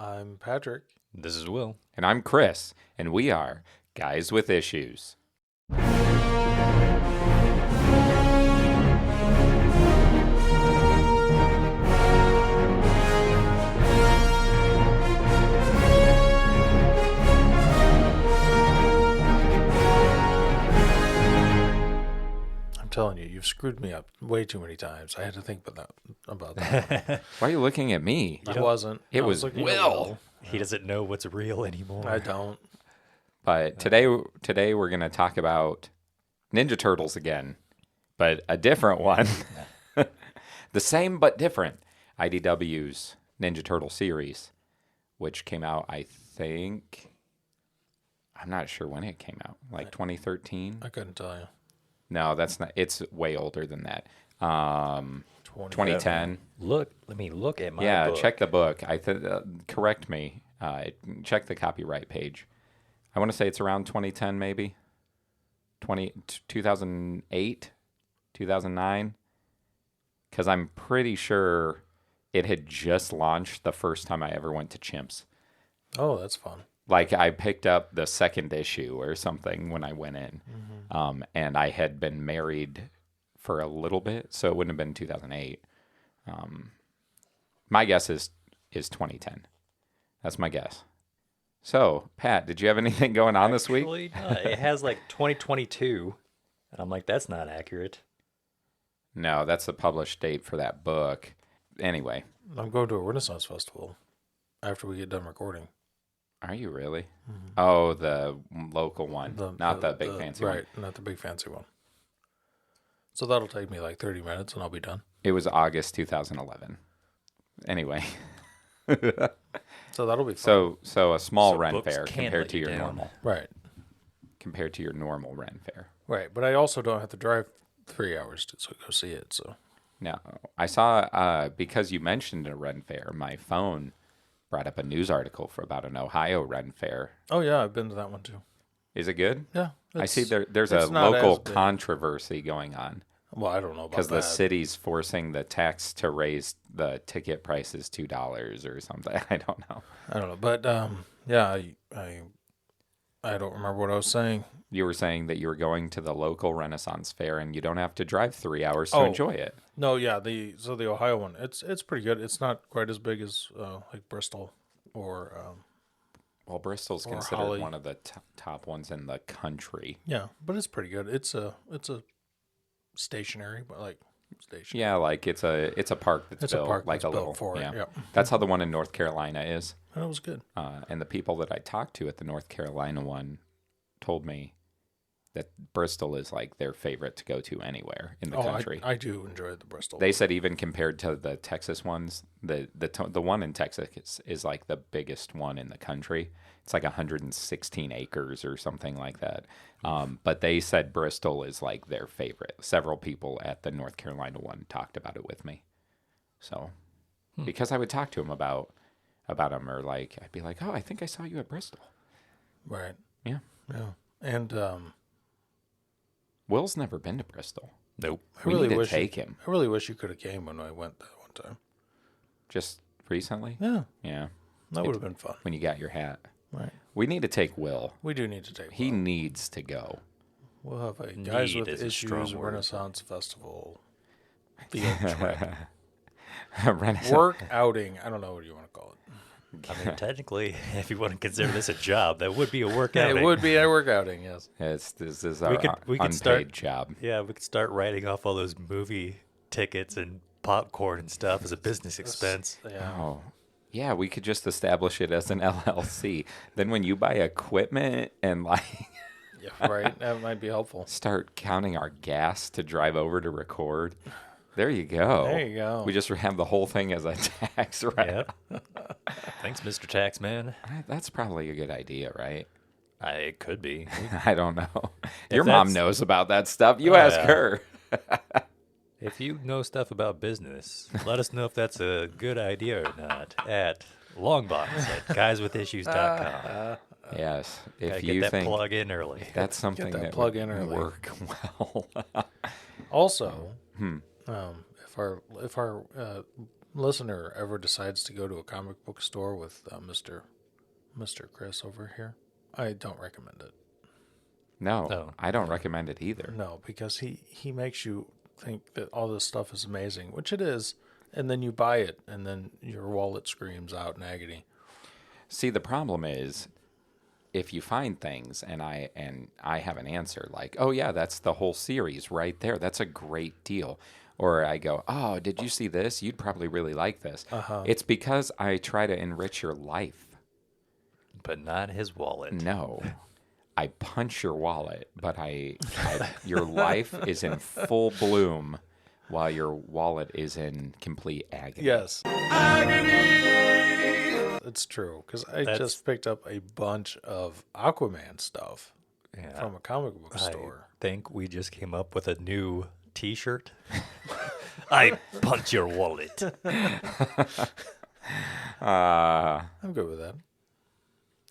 I'm Patrick. This is Will. And I'm Chris, and we are Guys with Issues. I'm telling you, you've screwed me up way too many times. I had to think about that. Why are you looking at me? I wasn't. It I was looking at Will. He doesn't know what's real anymore. I don't. But today we're going to talk about Ninja Turtles again, but a different one. The same but different. IDW's Ninja Turtle series, which came out, I think, I'm not sure when it came out, like 2013? I couldn't tell you. No, that's not. It's way older than that. 2010. Let me look at my book. Check the book. Correct me. Check the copyright page. I want to say it's around 2010, maybe 2008, 2009, because I'm pretty sure it had just launched the first time I ever went to Chimps. Oh, that's fun. Like, I picked up the second issue or something when I went in, and I had been married for a little bit, so it wouldn't have been 2008. My guess is 2010. That's my guess. So, Pat, did you have anything going on this week? Actually, no, it has like 2022, and I'm like, that's not accurate. No, that's the published date for that book. Anyway. I'm going to a Renaissance festival after we get done recording. Are you really? Mm-hmm. Oh, the local one, not the big fancy one. Right, not the big fancy one. So that'll take me like 30 minutes and I'll be done. It was August 2011. Anyway. So that'll be fun. So a small Ren books fair can compared let to you your down. normal. Right. Compared to your normal Ren fair. Right, but I also don't have to drive 3 hours to go see it, so. No. I saw, because you mentioned a Ren fair, my phone brought up a news article about an Ohio Ren fair. Oh, yeah, I've been to that one too. Is it good? Yeah. I see there's a not local as big. controversy going on. Well, I don't know about that. Because the city's forcing the tax to raise the ticket prices $2 or something. I don't know. I don't know, but yeah, I don't remember what I was saying. You were saying that you were going to the local Renaissance fair and you don't have to drive 3 hours to enjoy it. No, yeah, the Ohio one, it's pretty good. It's not quite as big as like Bristol or well, Bristol's or considered Holly. one of the top ones in the country. Yeah, but it's pretty good. It's a stationary, but like stationary. Yeah, like it's a park that's built like that's a built little for it. yeah. Yeah. That's how the one in North Carolina is. And it was good. And the people that I talked to at the North Carolina one told me that Bristol is like their favorite to go to anywhere in the country. I do enjoy the Bristol. They said even compared to the Texas ones, the one in Texas is like the biggest one in the country. It's like 116 acres or something like that. But they said Bristol is like their favorite. Several people at the North Carolina one talked about it with me. So, because I would talk to them about them, or like I'd be like, "Oh, I think I saw you at Bristol." Right. Yeah. Yeah. And Will's never been to Bristol. Nope. We need to take him. I really wish you could have came when I went that one time. Just recently? Yeah. Yeah. That would have been fun. When you got your hat. Right. We need to take Will. We do need to take He needs to go. We'll have a Guys Need with is a strong Issues word. Renaissance Festival field trip. Renaissance. Work outing. I don't know what you want to call it. I mean, technically, if you want to consider this a job, that would be a workout. It would be a work outing, yes. This is our we could unpaid start- job. Yeah, we could start writing off all those movie tickets and popcorn and stuff as a business expense. Yeah. Oh, yeah, we could just establish it as an LLC. Then when you buy equipment and like Yeah, right. That might be helpful. start counting our gas to drive over to record, there you go. There you go. We just have the whole thing as a tax, right? Yep. Thanks, Mr. Taxman. That's probably a good idea, right? It could be. I don't know. Your mom that's- knows about that stuff. You Oh, ask yeah. her. If you know stuff about business, let us know if that's a good idea or not at Longbox at guyswithissues.com. Yes. If Gotta you get that think plug in early. that's something that that plug would in early. work well. Also, if our listener ever decides to go to a comic book store with Mr. Chris over here, I don't recommend it. No, I don't recommend it either. No, because he makes you think that all this stuff is amazing, which it is, and then you buy it, and then your wallet screams out in agony. See, the problem is, if you find things and I have an answer like, oh yeah, that's the whole series right there. That's a great deal. Or I go, oh, did you see this? You'd probably really like this. It's because I try to enrich your life. But not his wallet. No. I punch your wallet, but your life is in full bloom while your wallet is in complete agony. Yes. Agony! It's true, because I just picked up a bunch of Aquaman stuff from a comic book store. I think we just came up with a new T-shirt. I punch your wallet. I'm good with that.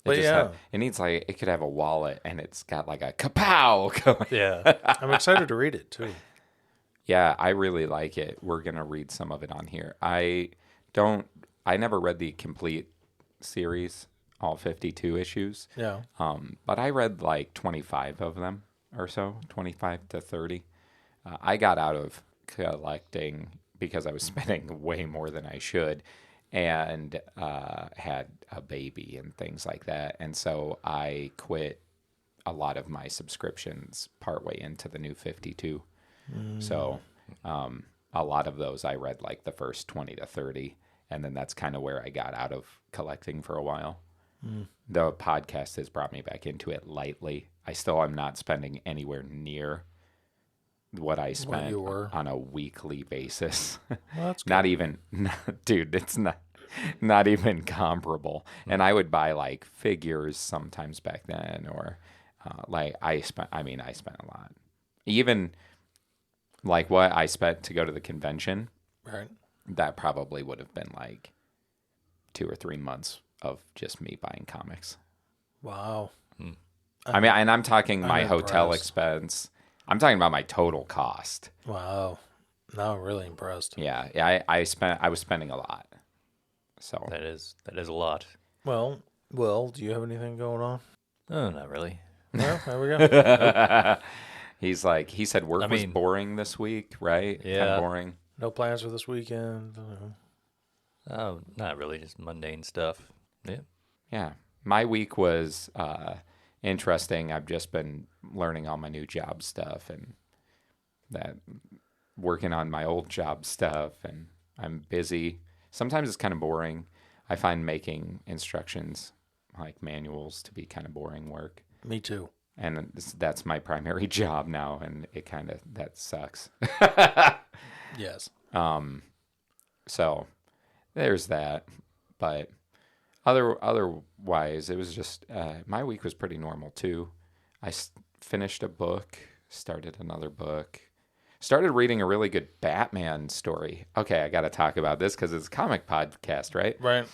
But it needs it could have a wallet and it's got like a kapow going. Yeah. I'm excited to read it too. Yeah, I really like it. We're going to read some of it on here. I never read the complete series, all 52 issues. Yeah. But I read like 25 of them or so, 25 to 30. I got out of collecting because I was spending way more than I should and had a baby and things like that. And so I quit a lot of my subscriptions partway into the new 52. So a lot of those I read like the first 20 to 30. And then that's kind of where I got out of collecting for a while. The podcast has brought me back into it lightly. I still am not spending anywhere near what I spent on a weekly basis. Well, that's good. Not even, dude, it's not even comparable. And I would buy like figures sometimes back then, or I spent a lot. Even like what I spent to go to the convention, right? That probably would have been like 2 or 3 months of just me buying comics. Wow. I mean, and I'm talking my impressed. hotel expense. I'm talking about my total cost. Wow. Now I'm really impressed. Yeah, I was spending a lot. So That is a lot. Well, do you have anything going on? Oh, not really. No, there we go. he said work was boring this week, right? Yeah. Kind of boring. No plans for this weekend? Oh, not really. Just mundane stuff. Yeah. Yeah. My week was interesting. I've just been learning all my new job stuff and that working on my old job stuff, and I'm busy. Sometimes it's kind of boring. I find making instructions, like manuals, to be kind of boring work. Me too. And that's my primary job now, and that sucks. Yes. So there's that. But otherwise, it was just, my week was pretty normal too. I finished a book, started another book, started reading a really good Batman story. Okay, I got to talk about this because it's a comic podcast, right? Right.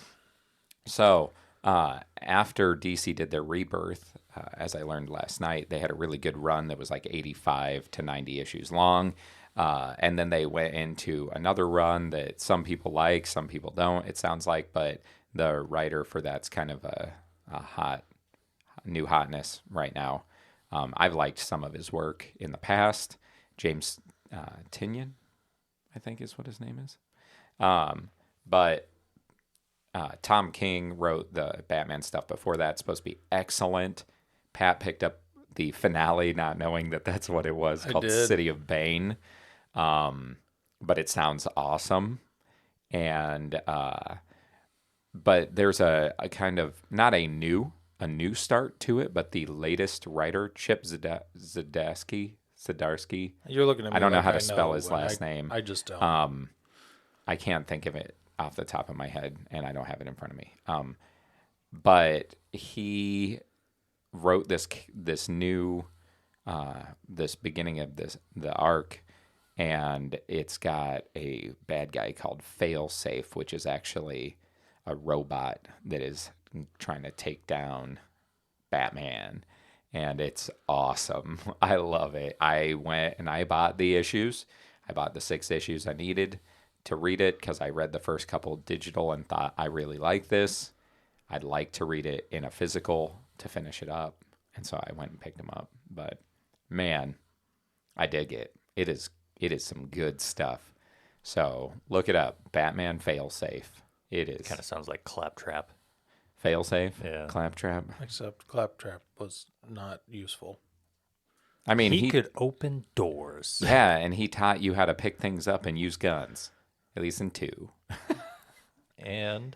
So after DC did their rebirth, as I learned last night, they had a really good run that was like 85 to 90 issues long. And then they went into another run that some people like, some people don't, it sounds like. But the writer for that's kind of a new hotness right now. I've liked some of his work in the past. James Tynion, I think is what his name is. But Tom King wrote the Batman stuff before that. It's supposed to be excellent. Pat picked up the finale not knowing that that's what it was, called City of Bane. But it sounds awesome. And but there's a kind of, not a new start to it, but the latest writer, Chip Zdarsky. You're looking at me. I don't know like how to spell his last name. I just don't. I can't think of it off the top of my head, and I don't have it in front of me. But he wrote this new this beginning of the arc, and it's got a bad guy called Failsafe, which is actually a robot that is trying to take down Batman. And it's awesome. I love it. I went and I bought the issues. I bought the 6 issues I needed to read it because I read the first couple digital and thought I really like this. I'd like to read it in a physical to finish it up. And so I went and picked them up. But man, I dig it. It is some good stuff. So look it up. Batman Failsafe. It is. Kind of sounds like Claptrap. Failsafe? Yeah. Claptrap? Except Claptrap was not useful. I mean, he could open doors. Yeah, and he taught you how to pick things up and use guns. At least in 2. And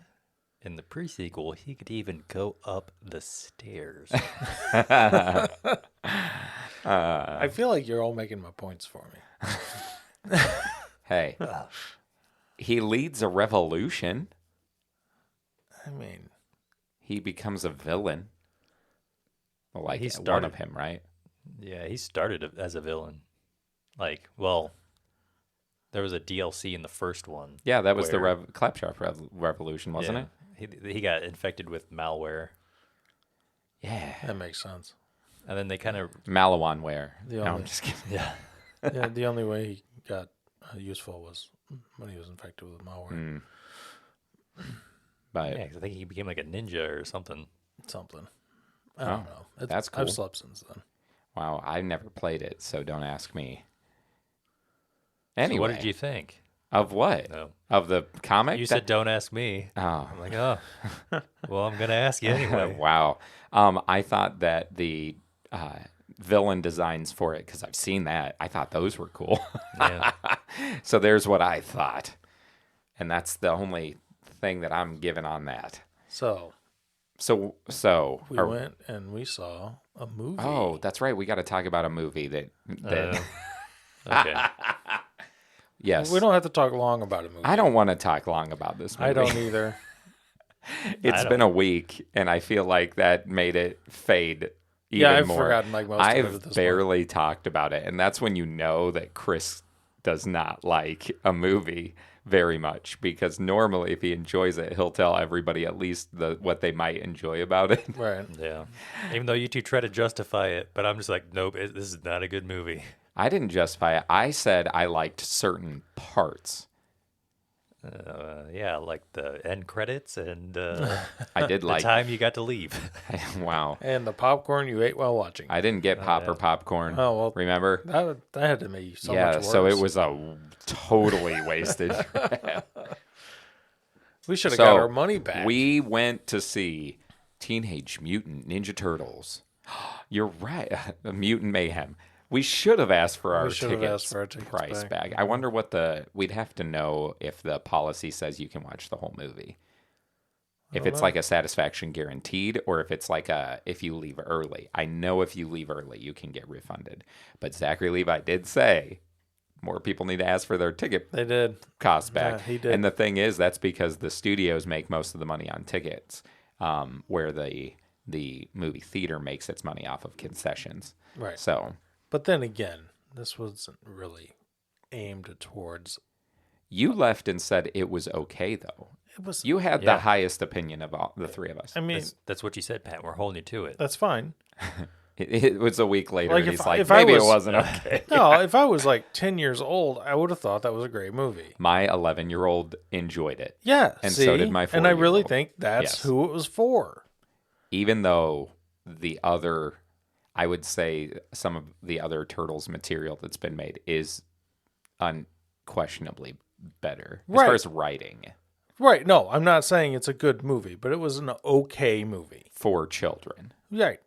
in the pre-sequel, he could even go up the stairs. I feel like you're all making my points for me. Hey, he leads a revolution. I mean, He becomes a villain. Well, like He one started- of him, right? Yeah, he started as a villain. Like, well, there was a DLC in the first one. Yeah, that was where- the Claptrap revolution, wasn't it? He got infected with malware, it? Yeah. that makes sense. and then they kind of Malawanware. The No, I'm only- just kidding. yeah. Yeah, the only way he got useful was when he was infected with malware. Mm. But Yeah, 'cause I think he became like a ninja or something. Something. I don't Oh, know. that's cool. I've slept since then. wow, I never played it, so don't ask me. So Anyway, what did you think? of what? No, Of the comic? you said don't ask me. Oh, I'm like, oh, well, I'm gonna ask you anyway. wow. I thought that the villain designs for it, because I've seen that, I thought those were cool. Yeah. So there's what I thought. And that's the only thing that I'm giving on that. So So we went and we saw a movie. oh, that's right. We got to talk about a movie that Okay. yes. We don't have to talk long about a movie. I don't want to talk long about this movie. I don't either. It's I been a week, and I feel like that made it fade even Yeah, I've more. forgotten like most of it at I've this barely talked about it, and that's when you know that Chris does not like a movie very much, because normally if he enjoys it, he'll tell everybody at least what they might enjoy about it. point. Right. Yeah. Even though you two try to justify it, but I'm just like, nope, this is not a good movie. I didn't justify it. I said I liked certain parts. Yeah, like the end credits and I did the like. time you got to leave. Wow. And the popcorn you ate while watching. I didn't get pop or popcorn. Oh, well, remember? That had to make you so Yeah, much worse. so it was a totally wasted. We should have So, got our money back. We went to see Teenage Mutant Ninja Turtles. You're right. Mutant Mayhem. We should have asked for our should have tickets asked for our tickets price back. back. I wonder what we'd have to know if the policy says you can watch the whole movie. If it's like a satisfaction guaranteed, or if it's like if you leave early. I know if you leave early, you can get refunded. But Zachary Levi did say more people need to ask for their ticket They did. costs back. Yeah, he did. And the thing is, that's because the studios make most of the money on tickets, where the movie theater makes its money off of concessions. Right. So But then again, this wasn't really aimed towards. you left and said it was okay, though. It was. You had Yeah. the highest opinion of all the three of us. I mean, That's what you said, Pat. We're holding you to it. that's fine. It was a week later, Like, and if he's I- like, if I maybe was- it wasn't okay. No, if I was like 10 years old, I would have thought that was a great movie. My 11-year-old enjoyed it, Yeah. And see? so did my And I really 4-year-old. think that's Yes. who it was for. even though the other, I would say some of the other Turtles material that's been made is unquestionably better as Right. far as writing Right. No, I'm not saying it's a good movie, but it was an okay movie. for children. Right.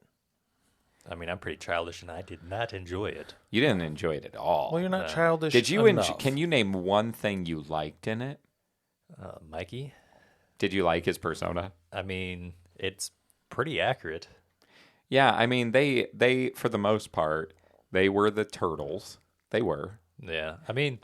I mean, I'm pretty childish, and I did not enjoy it. You didn't enjoy it at all. Well, you're not childish. Did you enough. can you name one thing you liked in it? Mikey? Did you like his persona? I mean, it's pretty accurate. Yeah, I mean they for the most part, they were the Turtles. They were. Yeah. I mean,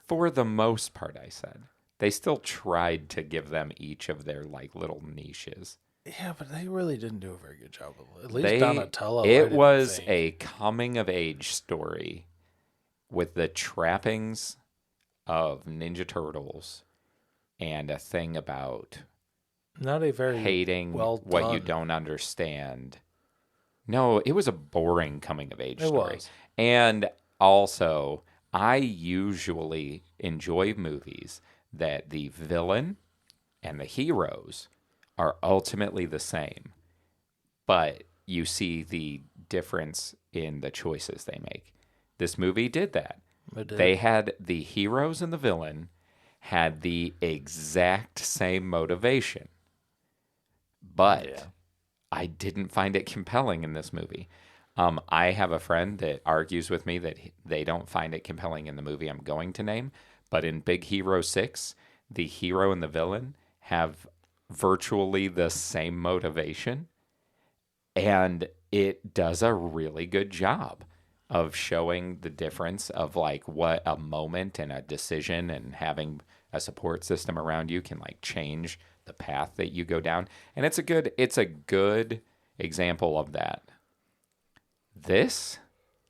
For the most part, I said. They still tried to give them each of their like little niches. Yeah, but they really didn't do a very good job of it. At least They Donatello. I it didn't was think. a coming of age story with the trappings of Ninja Turtles and a thing about not a very hating well what you done. don't understand No, it was a boring coming of age It story. was. And also, I usually enjoy movies that the villain and the heroes are ultimately the same, but you see the difference in the choices they make. This movie did that. It did. They had the heroes and the villain had the exact same motivation, but Yeah. I didn't find it compelling in this movie. I have a friend that argues with me that they don't find it compelling in the movie I'm going to name, but in Big Hero 6, the hero and the villain have virtually the same motivation, and it does a really good job of showing the difference of like what a moment and a decision and having a support system around you can like change the path that you go down. And it's a good example of that. This,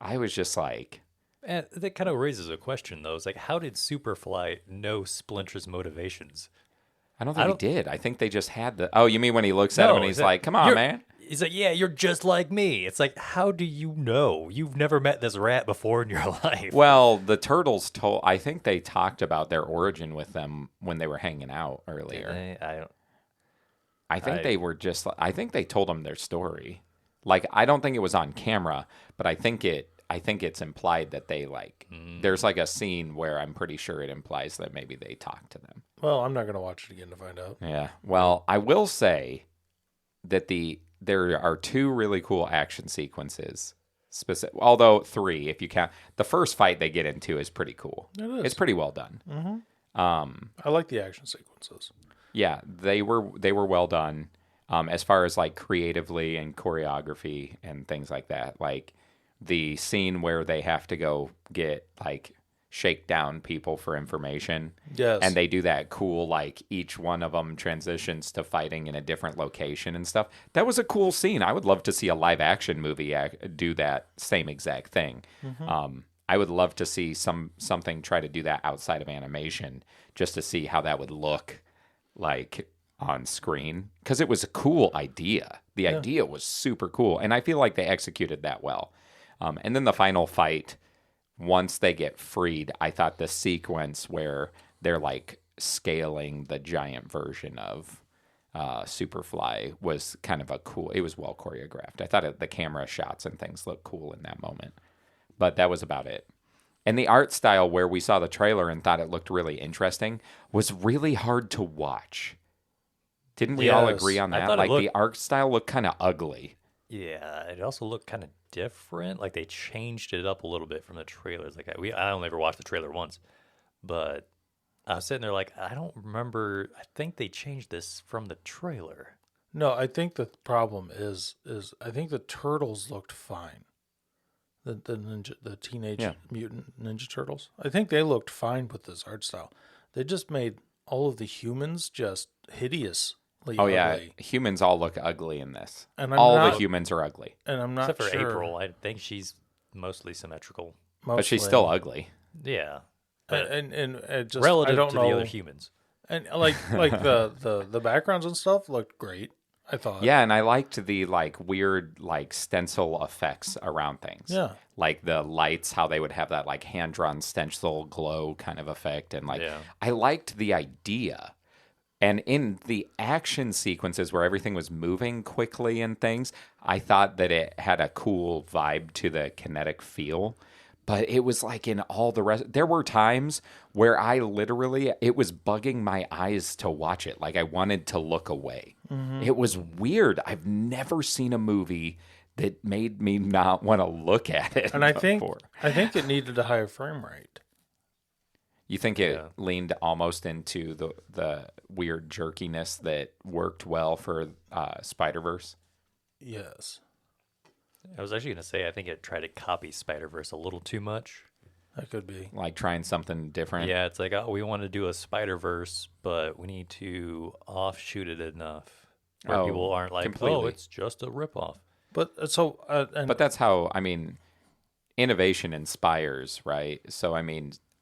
I was just like, And that kind of raises a question, though. It's like, how did Superfly know Splinter's motivations? I don't think he did. I think they just had the. Oh, you mean when he looks at him and he's like, "Come on, man." He's like, yeah, you're just like me. It's like, how do you know? You've never met this rat before in your life. Well, the turtles told. I think they talked about their origin with them when they were hanging out earlier. I think they were just. I think they told them their story. Like, I don't think it was on camera, but I think it's implied that they like. There's like a scene where I'm pretty sure it implies that maybe they talked to them. Well, I'm not going to watch it again to find out. Yeah. Well, I will say that there are two really cool action sequences. Although 3, if you count the first fight they get into, is pretty cool. It is. It's pretty well done. I like the action sequences. Yeah, they were well done. As far as like creatively and choreography and things like that, like the scene where they have to go get like shake down people for information. Yes. And they do that cool, like each one of them transitions to fighting in a different location and stuff. That was a cool scene. I would love to see a live action movie do that same exact thing. I would love to see something try to do that outside of animation just to see how that would look like on screen, because it was a cool idea. The idea was super cool, and I feel like they executed that well. And then the final fight, once they get freed, I thought the sequence where they're like scaling the giant version of Superfly was kind of it was well choreographed. I thought the camera shots and things looked cool in that moment, but that was about it. And the art style, where we saw the trailer and thought it looked really interesting, was really hard to watch. Didn't we all agree on that? Like the art style looked kind of ugly. Yeah, it also looked kind of different. Like they changed it up a little bit from the trailers. Like I only ever watched the trailer once, but I was sitting there like, I don't remember. I think they changed this from the trailer. No, I think the problem is I think the turtles looked fine. The teenage mutant ninja turtles. I think they looked fine with this art style. They just made all of the humans just hideous. Oh yeah, humans all look ugly in this. And the humans are ugly. And I'm not except for sure. April. I think she's mostly symmetrical. But she's still ugly. Yeah, and it just relative I don't to know. the other humans. And like the backgrounds and stuff looked great, I thought. Yeah, and I liked the like weird like stencil effects around things. Yeah. Like the lights, how they would have that like hand drawn stencil glow kind of effect, and like I liked the idea. And in the action sequences where everything was moving quickly and things, I thought that it had a cool vibe to the kinetic feel. But it was like in all the rest, there were times where it was bugging my eyes to watch it. Like I wanted to look away. Mm-hmm. It was weird. I've never seen a movie that made me not want to look at it. And I think it needed a higher frame rate. You think it leaned almost into the weird jerkiness that worked well for Spider-Verse? Yes. I was actually going to say, I think it tried to copy Spider-Verse a little too much. That could be. Like trying something different? Yeah, it's like, we want to do a Spider-Verse, but we need to offshoot it enough where people aren't like, completely. It's just a ripoff. But but that's how, innovation inspires, right? So,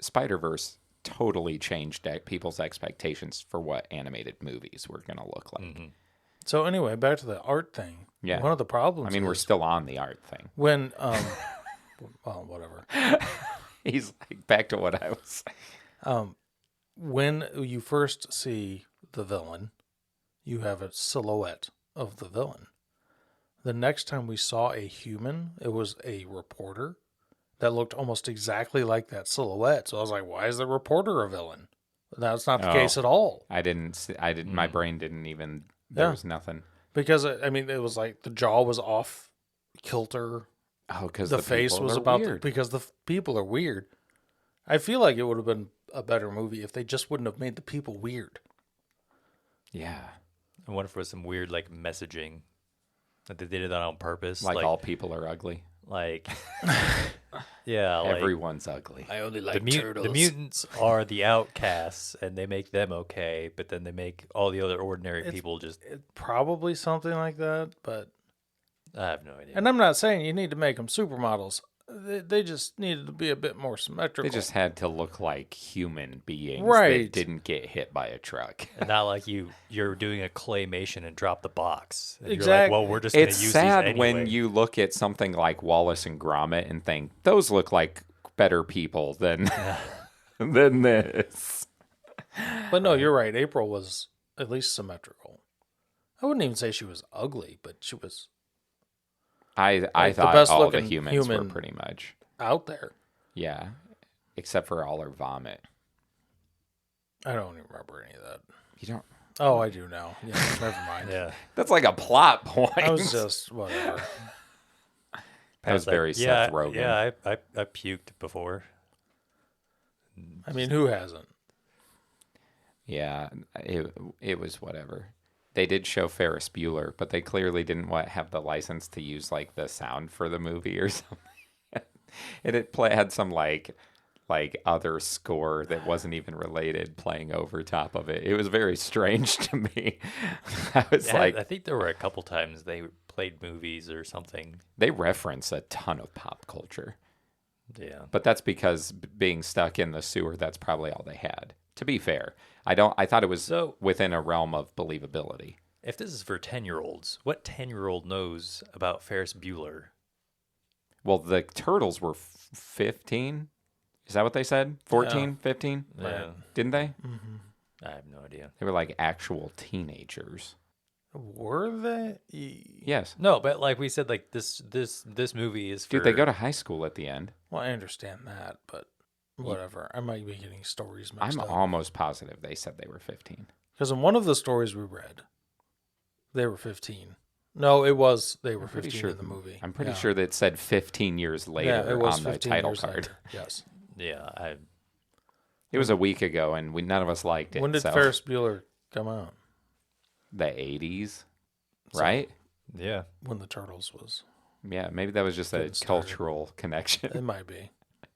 Spider-Verse totally changed people's expectations for what animated movies were going to look like. Mm-hmm. So anyway, back to the art thing. Yeah. One of the problems. I mean, we're still on the art thing. when well, whatever. He's like, back to what I was saying. When you first see the villain, you have a silhouette of the villain. The next time we saw a human, it was a reporter that looked almost exactly like that silhouette. So I was like, why is the reporter a villain? That's not the case at all. I didn't. My brain didn't even. There was nothing. Because I mean, it was like the jaw was off kilter. Oh, because The face was about weird. because the people are weird. I feel like it would have been a better movie if they just wouldn't have made the people weird. Yeah, I wonder if it was some weird like messaging that they did that on purpose. like all people are ugly. Like, yeah, like Everyone's ugly. I only like turtles. the mutants are the outcasts, and they make them okay, but then they make all the other ordinary people just. Probably something like that, but I have no idea. and I'm not saying you need to make them supermodels. They just needed to be a bit more symmetrical. They just had to look like human beings Right. that didn't get hit by a truck. And not like you're doing a claymation and drop the box. And Exactly. You're like, well, we're just going to It's use sad these when anyway. you look at something like Wallace and Gromit and think those look like better people than than this. But no, you're right. April was at least symmetrical. I wouldn't even say she was ugly, but she was I Like the thought best all the looking humans were human- pretty much. out there. Yeah, except for all her vomit. I don't even remember any of that. You don't. Oh, I do now. Yeah, never mind. Yeah. That's like a plot point. I was just whatever. That was Like, very Seth Rogen. Yeah, I puked before. I mean, who hasn't? Yeah, it was whatever. They did show Ferris Bueller, but they clearly didn't have the license to use like the sound for the movie or something. And it had some like other score that wasn't even related playing over top of it. It was very strange to me. I was like, I think there were a couple times they played movies or something. they reference a ton of pop culture, Yeah. but that's because being stuck in the sewer, that's probably all they had. To be fair, I thought it was So- within a realm of believability. If this is for 10-year-olds, what 10-year-old knows about Ferris Bueller? Well, the turtles were 15. Is that what they said? 14, 15? Yeah. Didn't they? I have no idea. They were like actual teenagers. Were they? Yes. No, but like we said, like this movie is for. Dude, they go to high school at the end. Well, I understand that, but whatever. I might be getting stories I'm mixed up. almost positive they said they were 15. Because in one of the stories we read, they were 15. No, it was they were 15 in the movie. I'm pretty Yeah. sure that it said 15 years later Yeah, it was on the 15 title years card. later. Yes. Yeah, It was a week ago, and none of us liked it. When did so Ferris Bueller come out? the 80s, right? yeah. When the Turtles was. Yeah, maybe that was just a Getting started. cultural connection. It might be.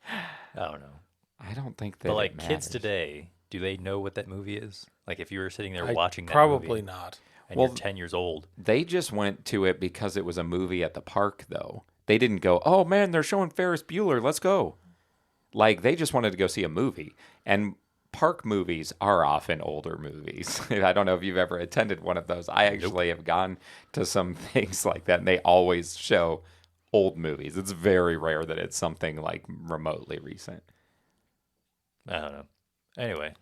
I don't know. I don't think that. But it like kids matters. today, do they know what that movie is? Like if you were sitting there I- watching that probably movie not. and Well, you're 10 years old, They just went to it because it was a movie at the park, though. They didn't go, oh man, they're showing Ferris Bueller. Let's go. Like, they just wanted to go see a movie. And park movies are often older movies. I don't know if you've ever attended one of those. I actually have gone to some things like that, and they always show old movies. It's very rare that it's something like remotely recent. I don't know. Anyway,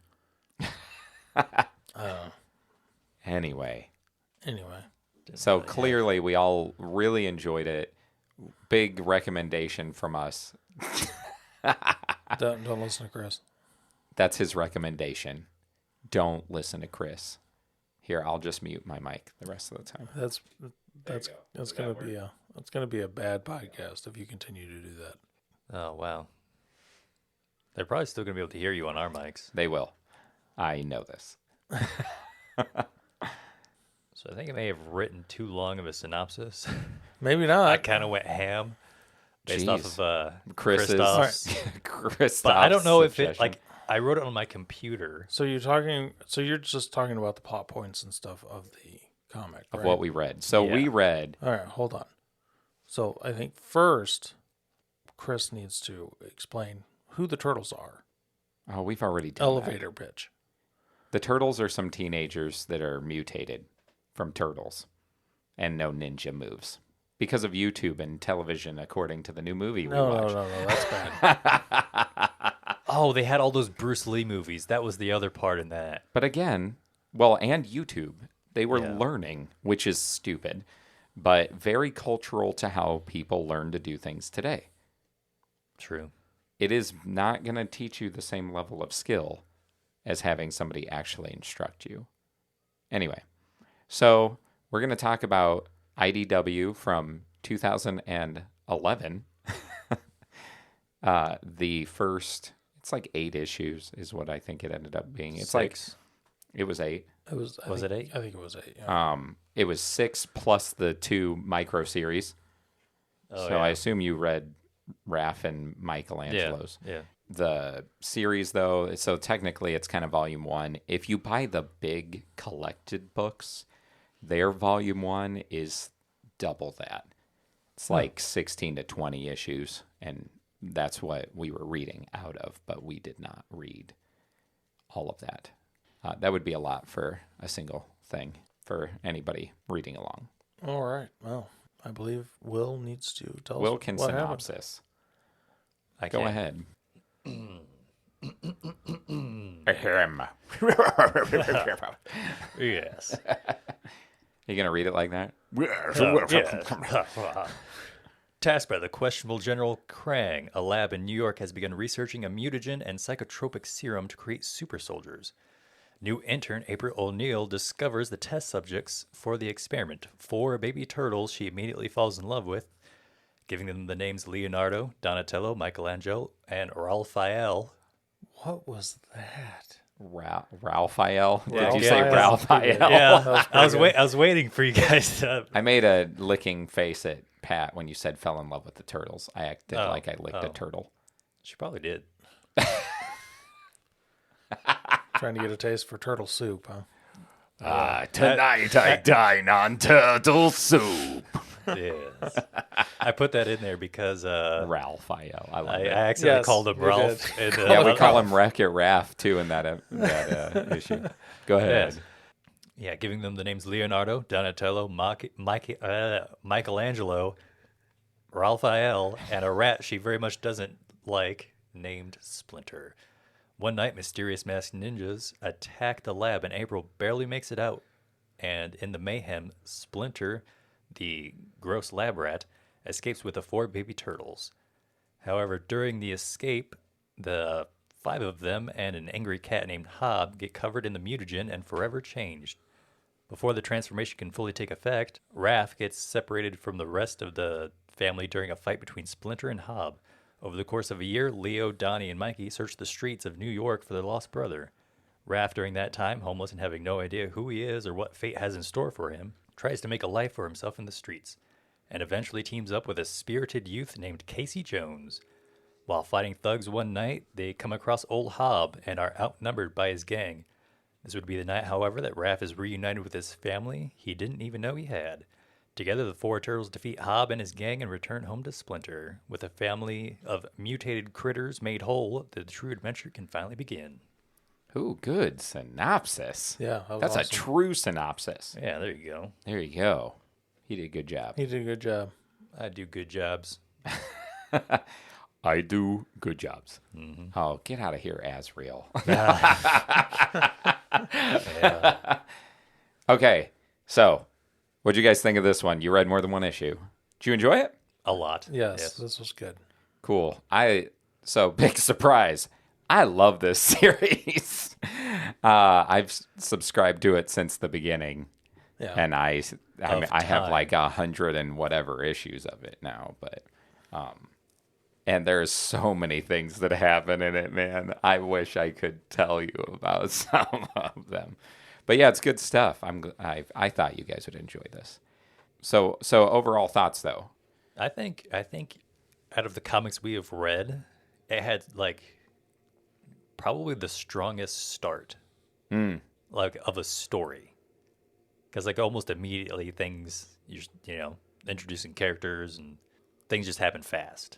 Anyway. Anyway. So clearly we all really enjoyed it. Big recommendation from us. Don't listen to Chris. That's his recommendation. Don't listen to Chris. Here, I'll just mute my mic the rest of the time. That's gonna be a bad podcast if you continue to do that. oh wow, they're probably still gonna be able to hear you on our mics. They will. I know this. So I think I may have written too long of a synopsis. Maybe I not. kind of went ham based off Jeez. of Chris's. Christoph's. Christoph's But I don't know if it suggestion. like I wrote it on my computer. So you're just talking about the plot points and stuff of the comic, of right? what we read. So Yeah. we read. All right, hold on. So I think first, Chris needs to explain who the turtles are. Oh, we've already done Elevator pitch. that. The turtles are some teenagers that are mutated from Turtles and no ninja moves because of YouTube and television, according to the new movie we watched. No, that's bad. Oh, they had all those Bruce Lee movies. That was the other part in that. But again, well, and YouTube, they were Yeah. learning, which is stupid, but very cultural to how people learn to do things today. True. It is not going to teach you the same level of skill as having somebody actually instruct you. Anyway, so we're going to talk about IDW from 2011. The first, it's like 8 issues is what I think it ended up being. It's 6. It was 8. Was it 8? I think it was 8. Yeah. It was 6 plus the 2 micro series. Oh, So yeah. I assume you read Raph and Michelangelo's. Yeah. The series, though, so technically it's kind of volume 1. If you buy the big collected books, their volume 1 is double that. It's like 16 to 20 issues, and that's what we were reading out of, but we did not read all of that. That would be a lot for a single thing for anybody reading along. All right. Well, I believe Will needs to tell Will us can what happened. synopsis. I Go can't. ahead. Yes. You gonna read it like that? Tasked by the questionable General Krang, a lab in New York has begun researching a mutagen and psychotropic serum to create super soldiers. New intern April O'Neil discovers the test subjects for the experiment. 4 baby turtles she immediately falls in love with, giving them the names Leonardo, Donatello, Michelangelo, and Raphael. What was that? Raphael? Did you Yeah, say that's pretty good. Raphael? Yeah, I was waiting for you guys to. I made a licking face at Pat when you said fell in love with the turtles. I acted like I licked a turtle. She probably did. Trying to get a taste for turtle soup, huh? Tonight I dine on turtle soup. Yes. I put that in there because Raphael. I love I it. accidentally Yes, called him you Ralph. And, Yeah, we call him Wreck-It Raph, too, in that issue. Go ahead. Yes. Yeah, giving them the names Leonardo, Donatello, Michelangelo, Raphael, and a rat she very much doesn't like named Splinter. One night, mysterious masked ninjas attack the lab, and April barely makes it out. And in the mayhem, Splinter, the gross lab rat, escapes with the 4 baby turtles. However, during the escape, the 5 of them and an angry cat named Hob get covered in the mutagen and forever changed. Before the transformation can fully take effect, Raph gets separated from the rest of the family during a fight between Splinter and Hob. Over the course of a year, Leo, Donnie, and Mikey search the streets of New York for their lost brother. Raph, during that time, homeless and having no idea who he is or what fate has in store for him, tries to make a life for himself in the streets, and eventually teams up with a spirited youth named Casey Jones. While fighting thugs one night, they come across old Hob and are outnumbered by his gang. This would be the night, however, that Raph is reunited with his family he didn't even know he had. Together, the 4 turtles defeat Hob and his gang and return home to Splinter. With a family of mutated critters made whole, the true adventure can finally begin. Ooh, good synopsis. Yeah, that was That's awesome. a true synopsis. Yeah, there you go. There you go. He did a good job. He did a good job. I do good jobs. I do good jobs. Mm-hmm. Oh, get out of here, Azrael. Okay, so what'd you guys think of this one? You read more than one issue. Did you enjoy it? A lot. Yes, this was good. Cool. So big surprise. I love this series. I've subscribed to it since the beginning, Yeah. and I have time. like 100 and whatever issues of it now. But, and there's so many things that happen in it, man. I wish I could tell you about some of them. But yeah, it's good stuff. I thought you guys would enjoy this. So overall thoughts though. I think out of the comics we have read, it had like probably the strongest start like of a story. Because like almost immediately things introducing characters and things just happen fast.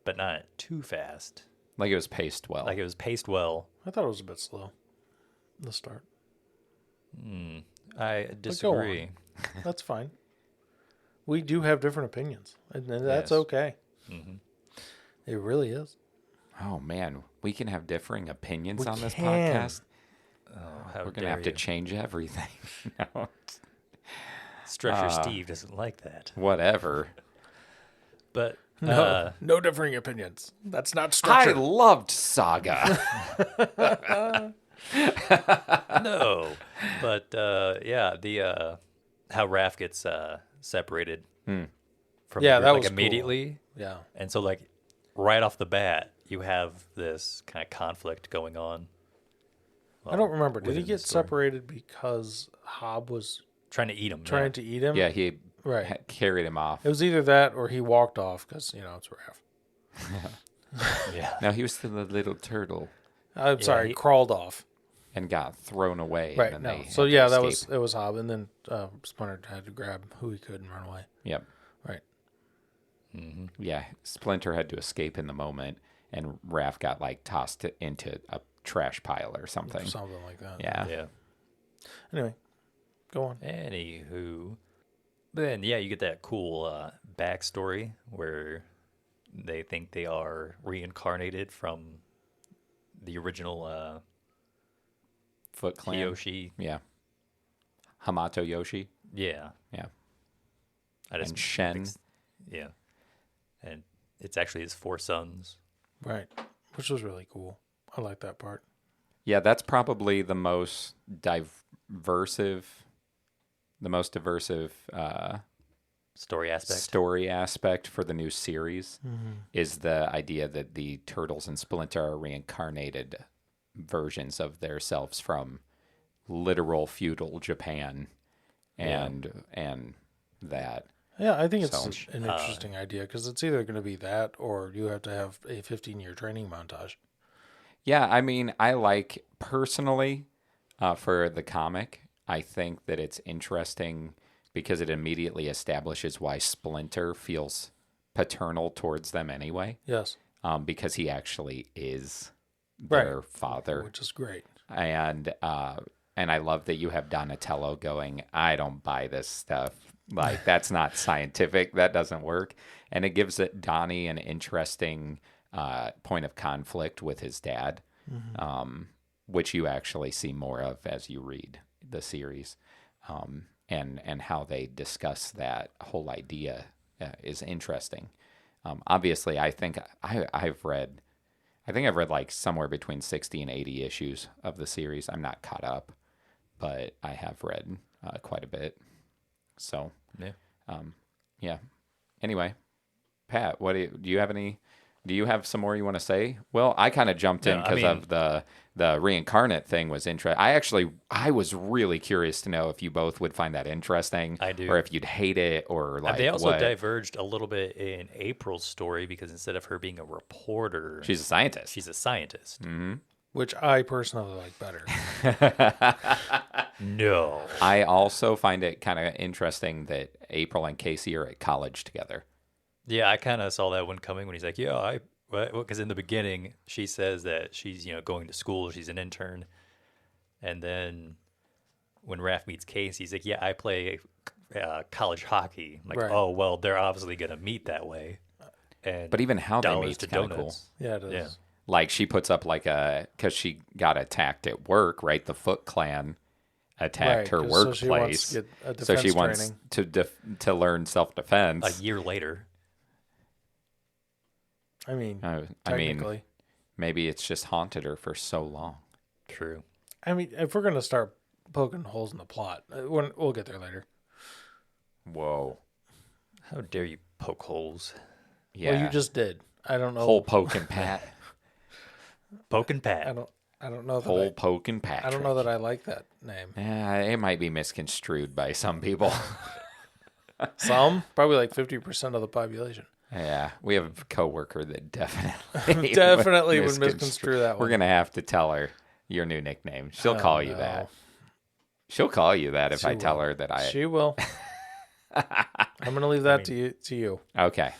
But not too fast. Like it was paced well. Like it was paced well. I thought it was a bit slow. The start. I go on. disagree. That's fine. We do have different opinions, and that's Yes. okay. Mm-hmm. It really is. Oh man, we can have differing opinions We on this can. podcast. Oh, how We're dare gonna have to you. change everything. No, Stretcher Steve doesn't like that. whatever. But No differing opinions. That's not I structure. loved Saga. no. But yeah, the how Raph gets separated from Yeah, the group, that like was cool. immediately. Yeah. And so like right off the bat, you have this kind of conflict going on. I don't remember. Did he within the get story. separated because Hob was Trying to eat him. trying to eat him? Yeah, he Right. carried him off. It was either that or he walked off because, it's Raph. Yeah. No, he was still a little turtle I'm sorry, he- crawled off. and got thrown away. Right. And No. then they So had to yeah, it escape. was Hob, and then Splinter had to grab who he could and run away. Yep. Right. Mm-hmm. Yeah, Splinter had to escape in the moment, and Raph got like tossed into a trash pile or something. Something like that. Yeah. Yeah. Anyway, go on. Anywho, but then yeah, you get that cool backstory where they think they are reincarnated from the original Foot Clan. Kiyoshi. Yeah. Hamato Yoshi. Yeah, Yeah. I And Shen. mixed- yeah, and it's actually his 4 sons. Right. Which was really cool. I like that part. Yeah, that's probably the most diversive Story aspect. story aspect for the new series is the idea that the Turtles and Splinter are reincarnated versions of themselves from literal feudal Japan and that. Yeah, I think it's So, an interesting idea because it's either going to be that or you have to have a 15-year training montage. Yeah, I mean, I like personally for the comic, I think that it's interesting because it immediately establishes why Splinter feels paternal towards them anyway, Yes. because he actually is Right. their father. Which is great. And I love that you have Donatello going, I don't buy this stuff. Like, that's not scientific. That doesn't work. And it gives Donnie an interesting point of conflict with his dad, which you actually see more of as you read the series. And how they discuss that whole idea is interesting. Obviously, I think I've read like somewhere between 60 and 80 issues of the series. I'm not caught up, but I have read quite a bit. So, Yeah. yeah. Anyway, Pat, do you have some more you want to say? Well, I kind of jumped in No, because of the reincarnate thing was interesting. I was really curious to know if you both would find that interesting. I do. Or if you'd hate it or like They also what. diverged a little bit in April's story because instead of her being a reporter, She's a scientist. she's a scientist. Which I personally like better. No. I also find it kind of interesting that April and Casey are at college together. Yeah, I kind of saw that one coming when he's like, yeah, because in the beginning she says that she's, going to school, she's an intern. And then when Raph meets Casey, he's like, yeah, I play college hockey. I'm like, Right. oh, well, they're obviously going to meet that way. And But even how they dollars meet to is kind of cool. donuts. Yeah, it is. Yeah. Like she puts up like because she got attacked at work, right? The Foot Clan attacked her 'cause workplace. So she wants to get a So she defense wants training. to learn self-defense. A year later. I mean, I mean, technically. maybe it's just haunted her for so long. True. I mean, if we're going to start poking holes in the plot, we'll get there later. Whoa. How dare you poke holes? Yeah. Well, you just did. I don't know. Hole poking Pat. Poke and pat. I don't know. Hole poking Patrick. I don't know that I like that name. Yeah, it might be misconstrued by some people. Some, probably like 50% of the population. Yeah, we have a coworker that definitely Definitely would misconstrue that We're one. gonna have to tell her your new nickname. She'll call you no. that. She'll call you that if She I tell will. her that I. She will. I'm going to leave that to you. Okay.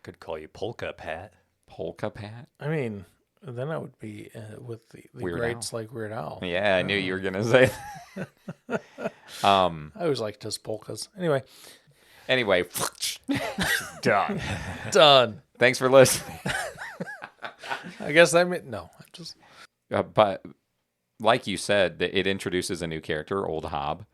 Could call you Polka Pat. Polka Pat. I mean, then I would be with the Weird greats like Weird Al. Yeah, I knew you were gonna say. I always liked his polkas. Anyway, done. done. Thanks for listening. I guess that meant no. I'm just But like you said, it introduces a new character, Old Hob,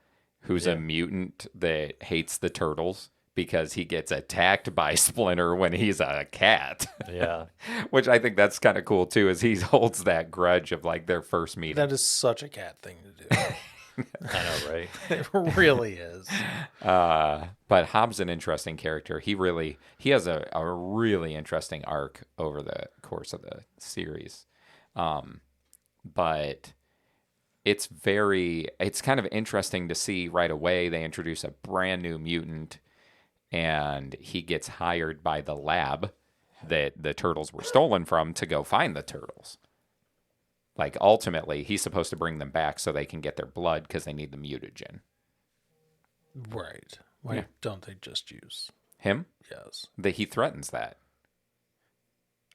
who's a mutant that hates the turtles because he gets attacked by Splinter when he's a cat. Yeah. Which I think that's kind of cool too, is he holds that grudge of like their first meeting. that is such a cat thing to do. I know, right? It really is. But Hobbs an interesting character. He has a really interesting arc over the course of the series. But it's kind of interesting to see right away they introduce a brand new mutant and he gets hired by the lab that the turtles were stolen from to go find the turtles. Like, ultimately, he's supposed to bring them back so they can get their blood because they need the mutagen. Right. Why don't they just use him? Yes. He threatens that.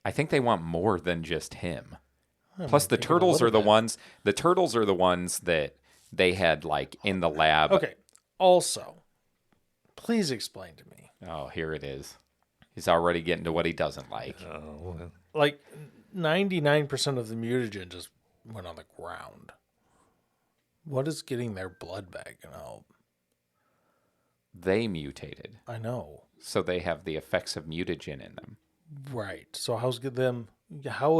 I think they want more than just him. Plus, the turtles are the ones. The turtles are the ones that they had like in the lab. Okay. Also, please explain to me. Oh, here it is. He's already getting to what he doesn't like. Oh, well. Like 99% of the mutagen just went on the ground. What is getting their blood back and help? They mutated, I know. so they have the effects of mutagen in them. Right. So how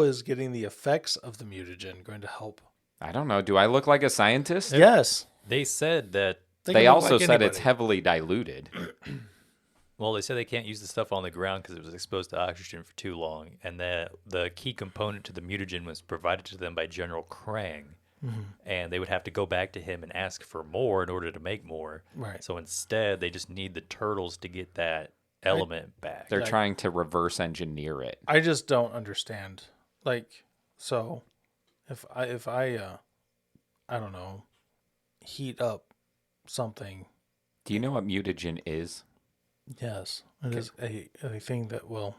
is getting the effects of the mutagen going to help? I don't know. Do I look like a scientist? Yes. They said that. They They can look also like said it's anybody. heavily diluted. Well, they said they can't use the stuff on the ground because it was exposed to oxygen for too long, and that the key component to the mutagen was provided to them by General Krang, and they would have to go back to him and ask for more in order to make more. Right. So instead, they just need the turtles to get that element back. They're trying to reverse engineer it. I just don't understand. Like, so if I don't know, heat up something. Do you know what mutagen is? Yes, it is a thing that will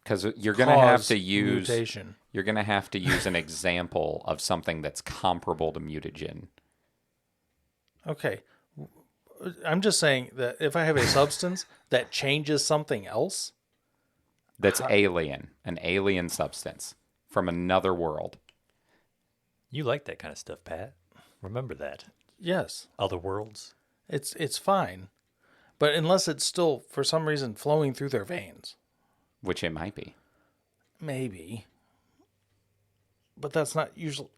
Because you're going to have cause to use mutation. You're going to have to use an example of something that's comparable to mutagen. Okay. I'm just saying that if I have a substance that changes something else, That's alien, an alien substance from another world. You like that kind of stuff, Pat. Remember that. yes, Other worlds. it's fine. But unless it's still for some reason flowing through their veins, Which it might be. maybe. But that's not usually.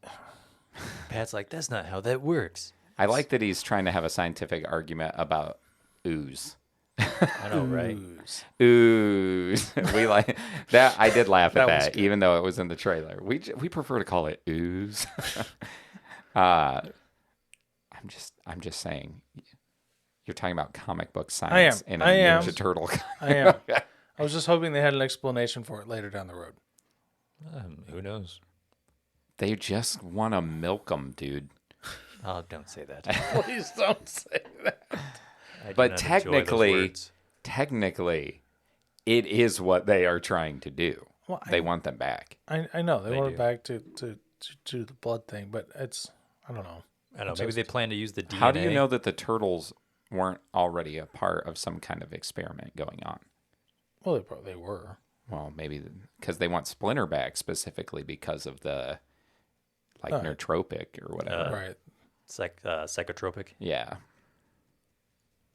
Pat's like, that's not how that works. I like that he's trying to have a scientific argument about ooze. I know, right? Ooze. Ooze. We like that. I did laugh at That was that, good. even though it was in the trailer. We prefer to call it ooze. I'm just saying. You're talking about comic book science in a Ninja Turtle. I am. I was just hoping they had an explanation for it later down the road. Who knows? They just want to milk them, dude. Oh, don't say that. Please don't say that. I do But not enjoy those technically, words. it is what they are trying to do. Well, They want them back. I know they want do. it back to the blood thing, but it's I don't know. I don't know. Maybe they plan to use the DNA. How do you know that the turtles weren't already a part of some kind of experiment going on? Well, they were. Well, maybe because they want Splinter back specifically because of the nootropic or whatever. Right. Psychotropic, Yeah,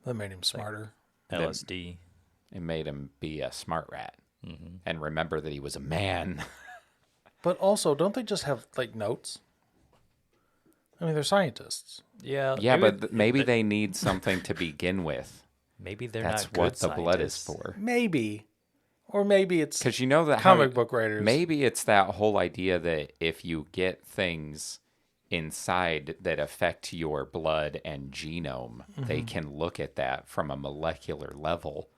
That made him smarter. LSD. it made him be a smart rat Mm-hmm. and remember that he was a man. But also, don't they just have like notes? I mean, they're scientists. Yeah. Yeah, but maybe they need something to begin with. Maybe they're That's not good what the blood is scientists. for. Maybe, or maybe it's Because you know that comic book writers. Maybe it's that whole idea that if you get things inside that affect your blood and genome, they can look at that from a molecular level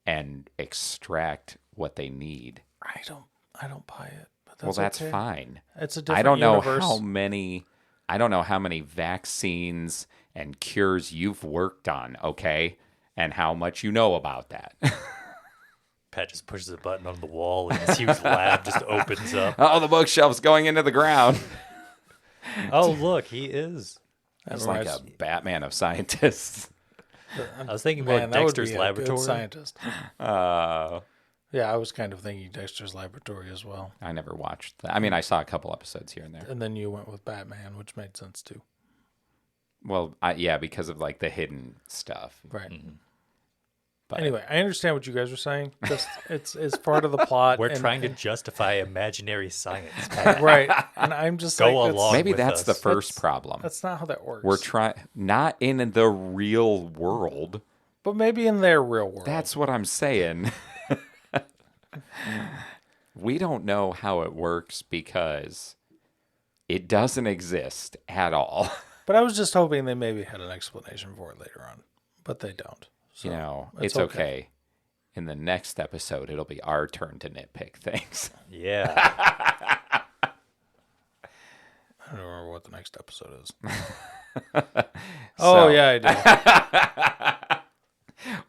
and extract what they need. I don't buy it. But Well, that's that's okay. fine. It's a different I don't know universe. I don't know how many vaccines and cures you've worked on, okay? And how much you know about that. Pat just pushes a button on the wall and this huge lab just opens up. Oh, the bookshelf's going into the ground. Oh, look, he is. He's like a Batman of scientists. I was thinking more Man, that would Dexter's be a Laboratory. good scientist. Uh, Yeah, I was kind of thinking Dexter's Laboratory as well. I never watched that. I mean, I saw a couple episodes here and there. And then you went with Batman, which made sense too. Well, because of like the hidden stuff. Right. Mm-hmm. But Anyway, I understand what you guys are saying. Just it's part of the plot. We're and- trying to justify imaginary science. right, and I'm just Go like, along. maybe with that's us. the first problem. That's not how that works. We're trying not in the real world. but maybe in their real world. That's what I'm saying. We don't know how it works because it doesn't exist at all. But I was just hoping they maybe had an explanation for it later on, but they don't. So You know, it's it's okay. In the next episode, it'll be our turn to nitpick things. Yeah. I don't remember what the next episode is. Oh yeah, I do.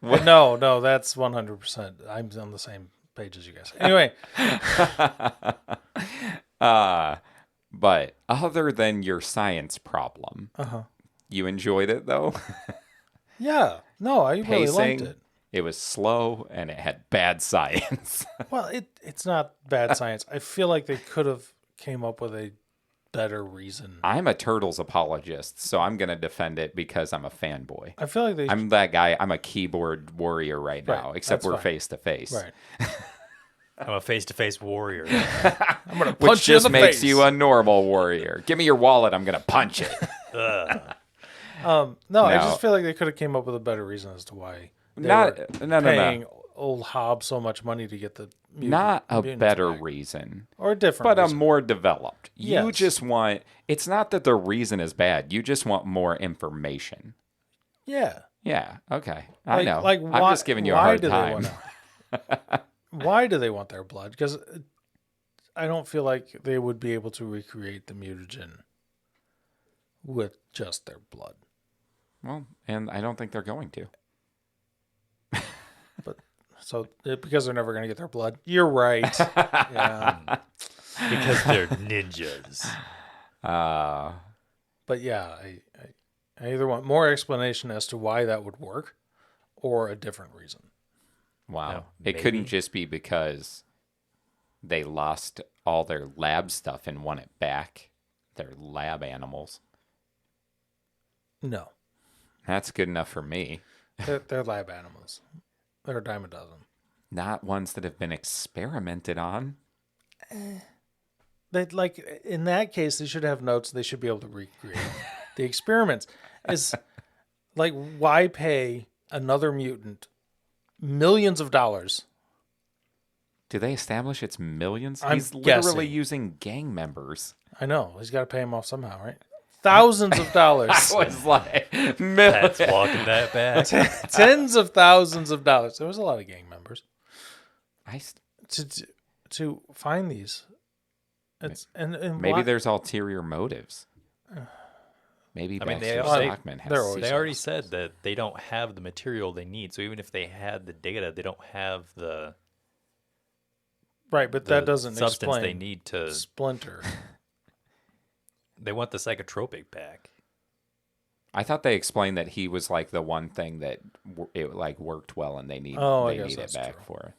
But no, that's 100%. I'm on the same page as you guys. Anyway, But other than your science problem, you enjoyed it though? yeah, no, I really liked it. It was slow and it had bad science. Well, it's not bad science. I feel like they could have came up with a better reason. I'm a Turtles apologist, so I'm going to defend it because I'm a fanboy. I feel like they. I'm that guy. I'm a keyboard warrior right now, Right, except that's we're fine. face to face. Right. I'm a face-to-face warrior. I'm gonna Which punch you in just the makes face. you a normal warrior. Give me your wallet. I'm going to punch it. No, I just feel like they could have came up with a better reason as to why they were No. paying old Hobbs so much money to get the Not a mutants better back. reason, Or a different but a reason. more developed. You Yes. just want, it's not that the reason is bad. You just want more information. Yeah. Yeah. Okay. I know. Like I'm why, just giving you a why hard do time. They wanna, why do they want their blood? Because I don't feel like they would be able to recreate the mutagen with just their blood. Well, and I don't think they're going to. So because they're never going to get their blood. You're right. Yeah. Because they're ninjas. But yeah, I either want more explanation as to why that would work or a different reason. Wow. No, It couldn't maybe. just be because they lost all their lab stuff and won it back. Their lab animals. No. That's good enough for me. They're lab animals. They're a dime a dozen. Not ones that have been experimented on. They like in that case they should have notes. They should be able to recreate the experiments. Is like why pay another mutant millions of dollars? Do they establish it's millions? I'm He's literally guessing. using gang members. I know he's got to pay them off somehow, right? Thousands of dollars, I was like, That's millions. walking that back. tens of thousands of dollars. There was a lot of gang members to find these. It's and Maybe why- there's ulterior motives. Maybe I mean, Baxter they- Stockman has. they're always- They already said that they don't have the material they need. So even if they had the data, they don't have the right, but that the doesn't substance explain they need to. Splinter. They want the psychotropic back. I thought they explained that he was like the one thing that it like worked well, and they need I they guess need it that's back true. for it.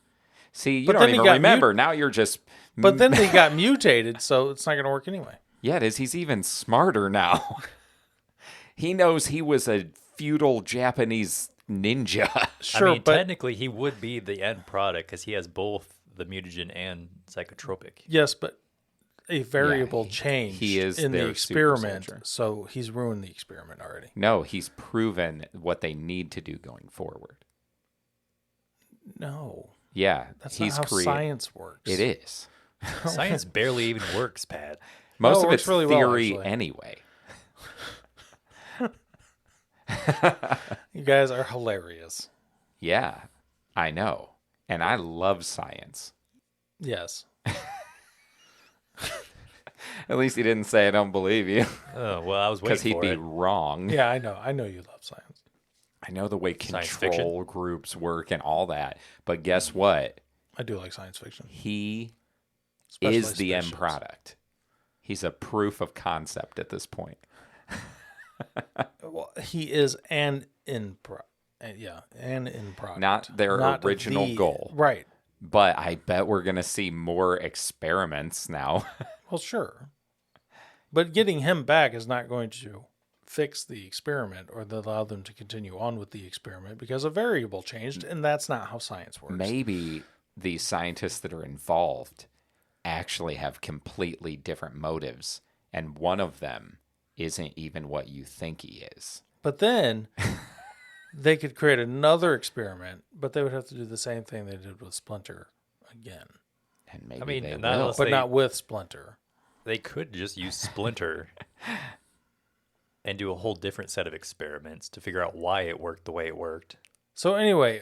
See, you But don't then he even got remember. Now you're just. But then they got mutated, so it's not going to work anyway. Yeah, it is. He's even smarter now. He knows he was a feudal Japanese ninja. Sure, I mean, but technically, he would be the end product because he has both the mutagen and psychotropic. yes, but a variable he- changed he is in the their super experiment, soldier. so he's ruined the experiment already. No, he's proven what they need to do going forward. No, Yeah, that's he's not how science works. It is. Science barely even works, Pat. Most it of works it's really well, theory actually. anyway. You guys are hilarious. Yeah, I know. And I love science. Yes. At least he didn't say I don't believe you. Oh, well, I was Because waiting he'd for be it. wrong. Yeah, I know. I know you love science. I know the way Science control groups work and all that. But guess what? I do like science fiction. He Especially is the end spaceships. product. He's a proof of concept at this point. Well, he is and in product. Not their original goal. Right. But I bet we're going to see more experiments now. Well, sure. But getting him back is not going to fix the experiment or allow them to continue on with the experiment because a variable changed, and that's not how science works. Maybe the scientists that are involved actually have completely different motives, and one of them isn't even what you think he is. But then they could create another experiment, but they would have to do the same thing they did with Splinter again. And maybe they will. But not with Splinter. They could just use Splinter and do a whole different set of experiments to figure out why it worked the way it worked. So anyway,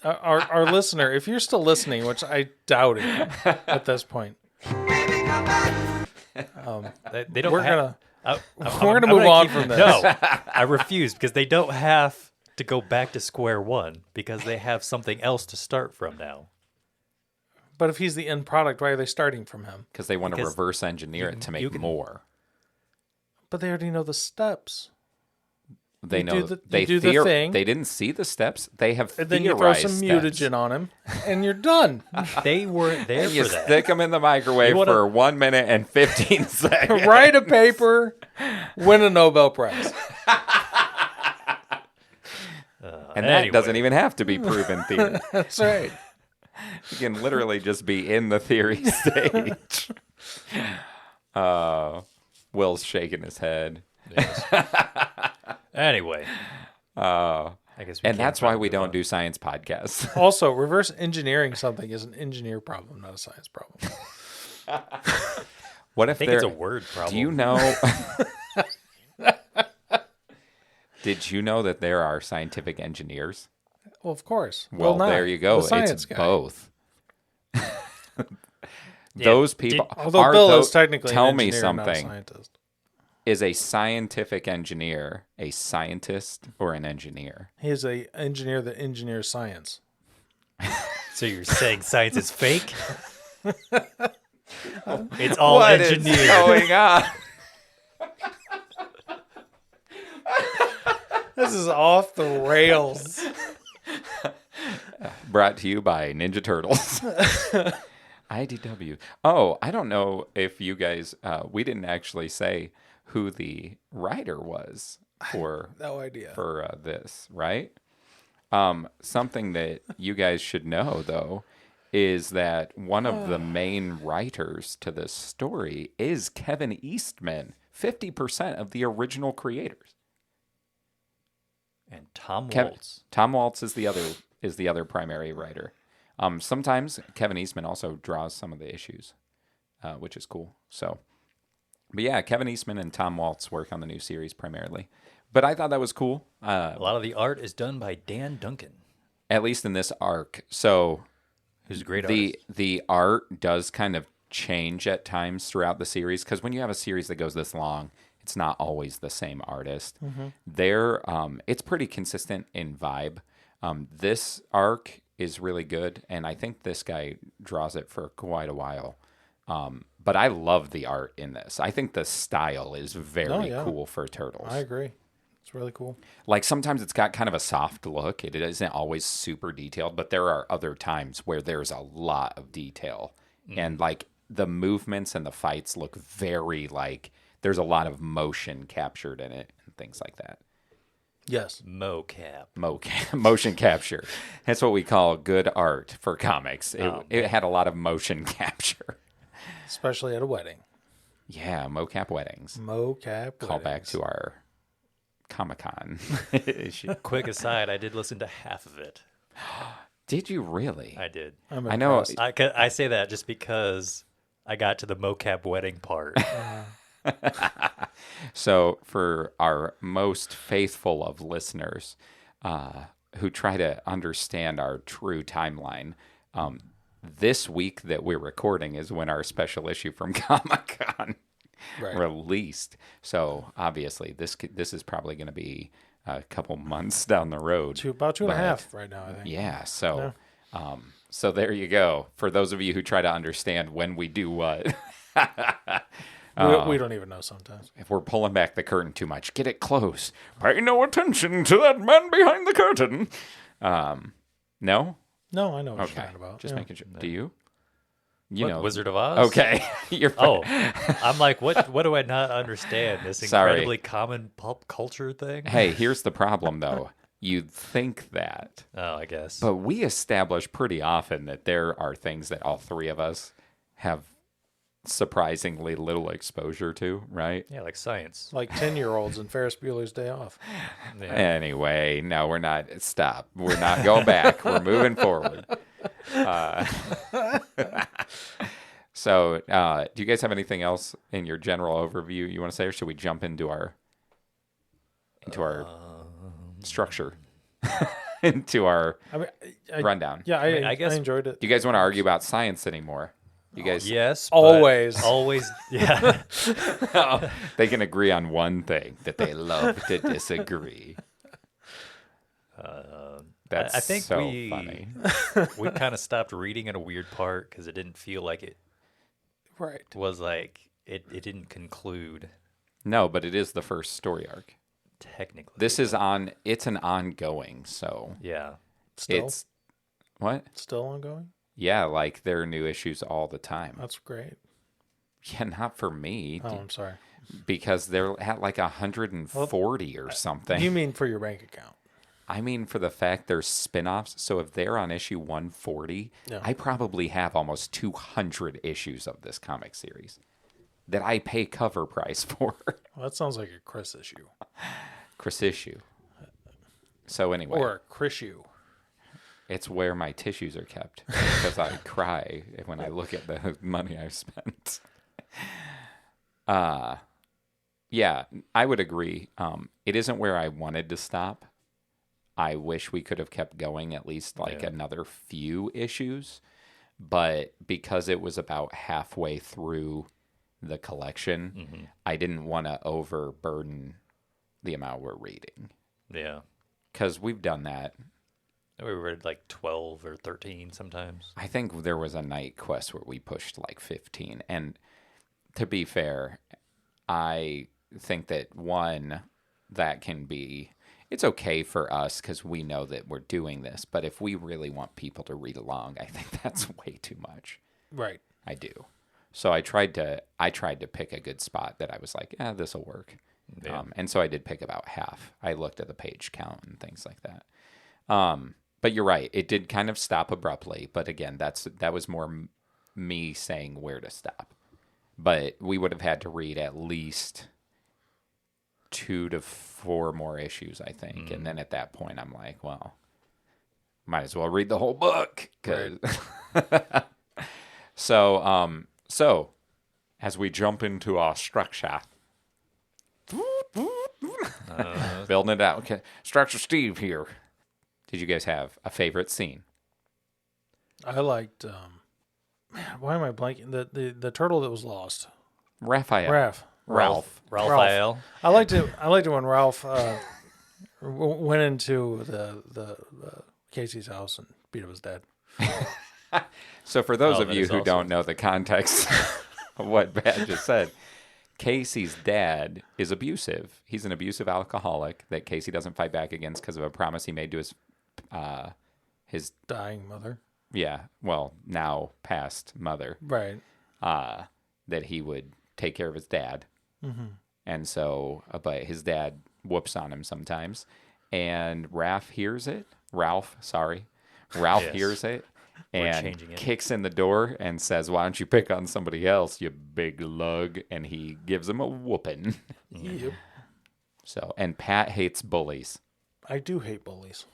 our listener, if you're still listening, which I doubt it at this point, They don't. we're gonna move on from this. No, I refuse because they don't have to go back to square one because they have something else to start from now. But if he's the end product, why are they starting from him? Because they want to reverse engineer it to make more. But they already know the steps. They know the thing. They didn't see the steps. They have and then you throw some steps. mutagen on him, and you're done. They weren't there and you for that. stick them in the microwave for 1 minute and 15 seconds. Write a paper, win a Nobel Prize. And that doesn't even have to be proven theory. That's right. You can literally just be in the theory stage. Will's shaking his head. Yes. Anyway. I guess and that's why we don't do science podcasts. Also, reverse engineering something is an engineer problem, not a science problem. What if I think it's a word problem. Do you know... Did you know that there are scientific engineers? Well, of course. Well, there you go. It's both. Those people. Although Bill is technically tell an engineer, me something. not a scientist. Is a scientific engineer a scientist or an engineer? He is an engineer that engineers science. So you're saying science is fake? It's all what engineered. What is going on? This is off the rails. Brought to you by Ninja Turtles. IDW. Oh, I don't know if you guys, we didn't actually say who the writer was for, no idea. For this, right? Something that you guys should know, though, is that one of the main writers to this story is Kevin Eastman, 50% of the original creators. And Tom Waltz. Tom Waltz is the other primary writer. Sometimes Kevin Eastman also draws some of the issues, which is cool. So, but yeah, Kevin Eastman and Tom Waltz work on the new series primarily. But I thought that was cool. A lot of the art is done by Dan Duncan, at least in this arc. So, who's a great artist. The art does kind of change at times throughout the series because when you have a series that goes this long, it's not always the same artist. Mm-hmm. It's pretty consistent in vibe. This arc is really good, and I think this guy draws it for quite a while. But I love the art in this. I think the style is very cool for Turtles. I agree. It's really cool. Like sometimes it's got kind of a soft look. It isn't always super detailed, but there are other times where there's a lot of detail. And like the movements and the fights look very like there's a lot of motion captured in it and things like that. Yes. Mocap. Motion capture. That's what we call good art for comics. It had a lot of motion capture. Especially at a wedding. Yeah, mocap weddings. Call back to our Comic-Con issue. Quick aside, I did listen to half of it. Did you really? I did. I know. I say that just because I got to the mocap wedding part. So for our most faithful of listeners who try to understand our true timeline, this week that we're recording is when our special issue from Comic-Con released. So obviously this is probably going to be a couple months down the road. About two and a half right now, I think. Yeah. So, so there you go. For those of you who try to understand when we do what. We don't even know sometimes. If we're pulling back the curtain too much, get it close. Pay no attention to that man behind the curtain. No? No, I know what you're Okay. talking about. Just Yeah. making sure. Do you? Wizard of Oz? Okay. You're Oh, I'm like, what do I not understand? This Sorry. incredibly common pop culture thing? Hey, here's the problem, though. You'd think that. Oh, I guess. But we establish pretty often that there are things that all three of us have surprisingly little exposure to, right? Yeah, like science. Like 10-year-olds in Ferris Bueller's Day Off. Yeah. Anyway, no, we're not. Stop. We're not going back. We're moving forward. So, do you guys have anything else in your general overview you want to say, or should we jump into our structure, into our I mean, rundown? Yeah, I guess- I enjoyed it. Do you guys want to argue about science anymore? You guys, Yes. but Always. Always. Yeah. they can agree on one thing that they love to disagree. That's I think so we funny. we kind of stopped reading at a weird part because it didn't feel like it Right. was like it didn't conclude No, but it is the first story arc. technically. It's an ongoing, so Yeah. Still? it's what? Still ongoing? Yeah, like there are new issues all the time. That's great. Yeah, not for me, Oh, I'm sorry. because they're at like 140 or something. You mean for your bank account? I mean, for the fact there's spin-offs, so if they're on issue 140, Yeah. I probably have almost 200 issues of this comic series that I pay cover price for. Well, that sounds like a Chris issue. Chris issue. So anyway, Or a Chris issue. it's where my tissues are kept because I cry when I look at the money I've spent. Yeah, I would agree. It isn't where I wanted to stop. I wish we could have kept going at least like another few issues, but because it was about halfway through the collection, I didn't want to overburden the amount we're reading Yeah. because we've done that. We read like 12 or 13 sometimes. I think there was a night quest where we pushed like 15. And to be fair, I think that one, that can be, it's okay for us because we know that we're doing this. But if we really want people to read along, I think that's way too much. Right. I do. So I tried to pick a good spot that I was like, this will work. Yeah. And so I did pick about half. I looked at the page count and things like that. But you're right. It did kind of stop abruptly. But again, that was more me saying where to stop. But we would have had to read at least 2 to 4 more issues, I think. And then at that point, I'm like, well, might as well read the whole book. 'Cause So as we jump into our structure, building it out. Okay, Structure Steve here. Did you guys have a favorite scene? I liked. Man, why am I blanking? The turtle that was lost. Raphael. Ralph. Raphael. I liked it. I liked it when Ralph went into the Casey's house and beat up his dad. So for those Oh, of that you is who awesome. don't know the context of what Bat just said, Casey's dad is abusive. He's an abusive alcoholic that Casey doesn't fight back against because of a promise he made to his Dying mother. now past mother, Right. that he would take care of his dad. And so, but his dad whoops on him sometimes. And Ralph hears it. Ralph Yes. hears it We're and changing it. kicks in the door and says, "Why don't you pick on somebody else, you big lug?" And he gives him a whooping. Yep. So, and Pat hates bullies. I do hate bullies.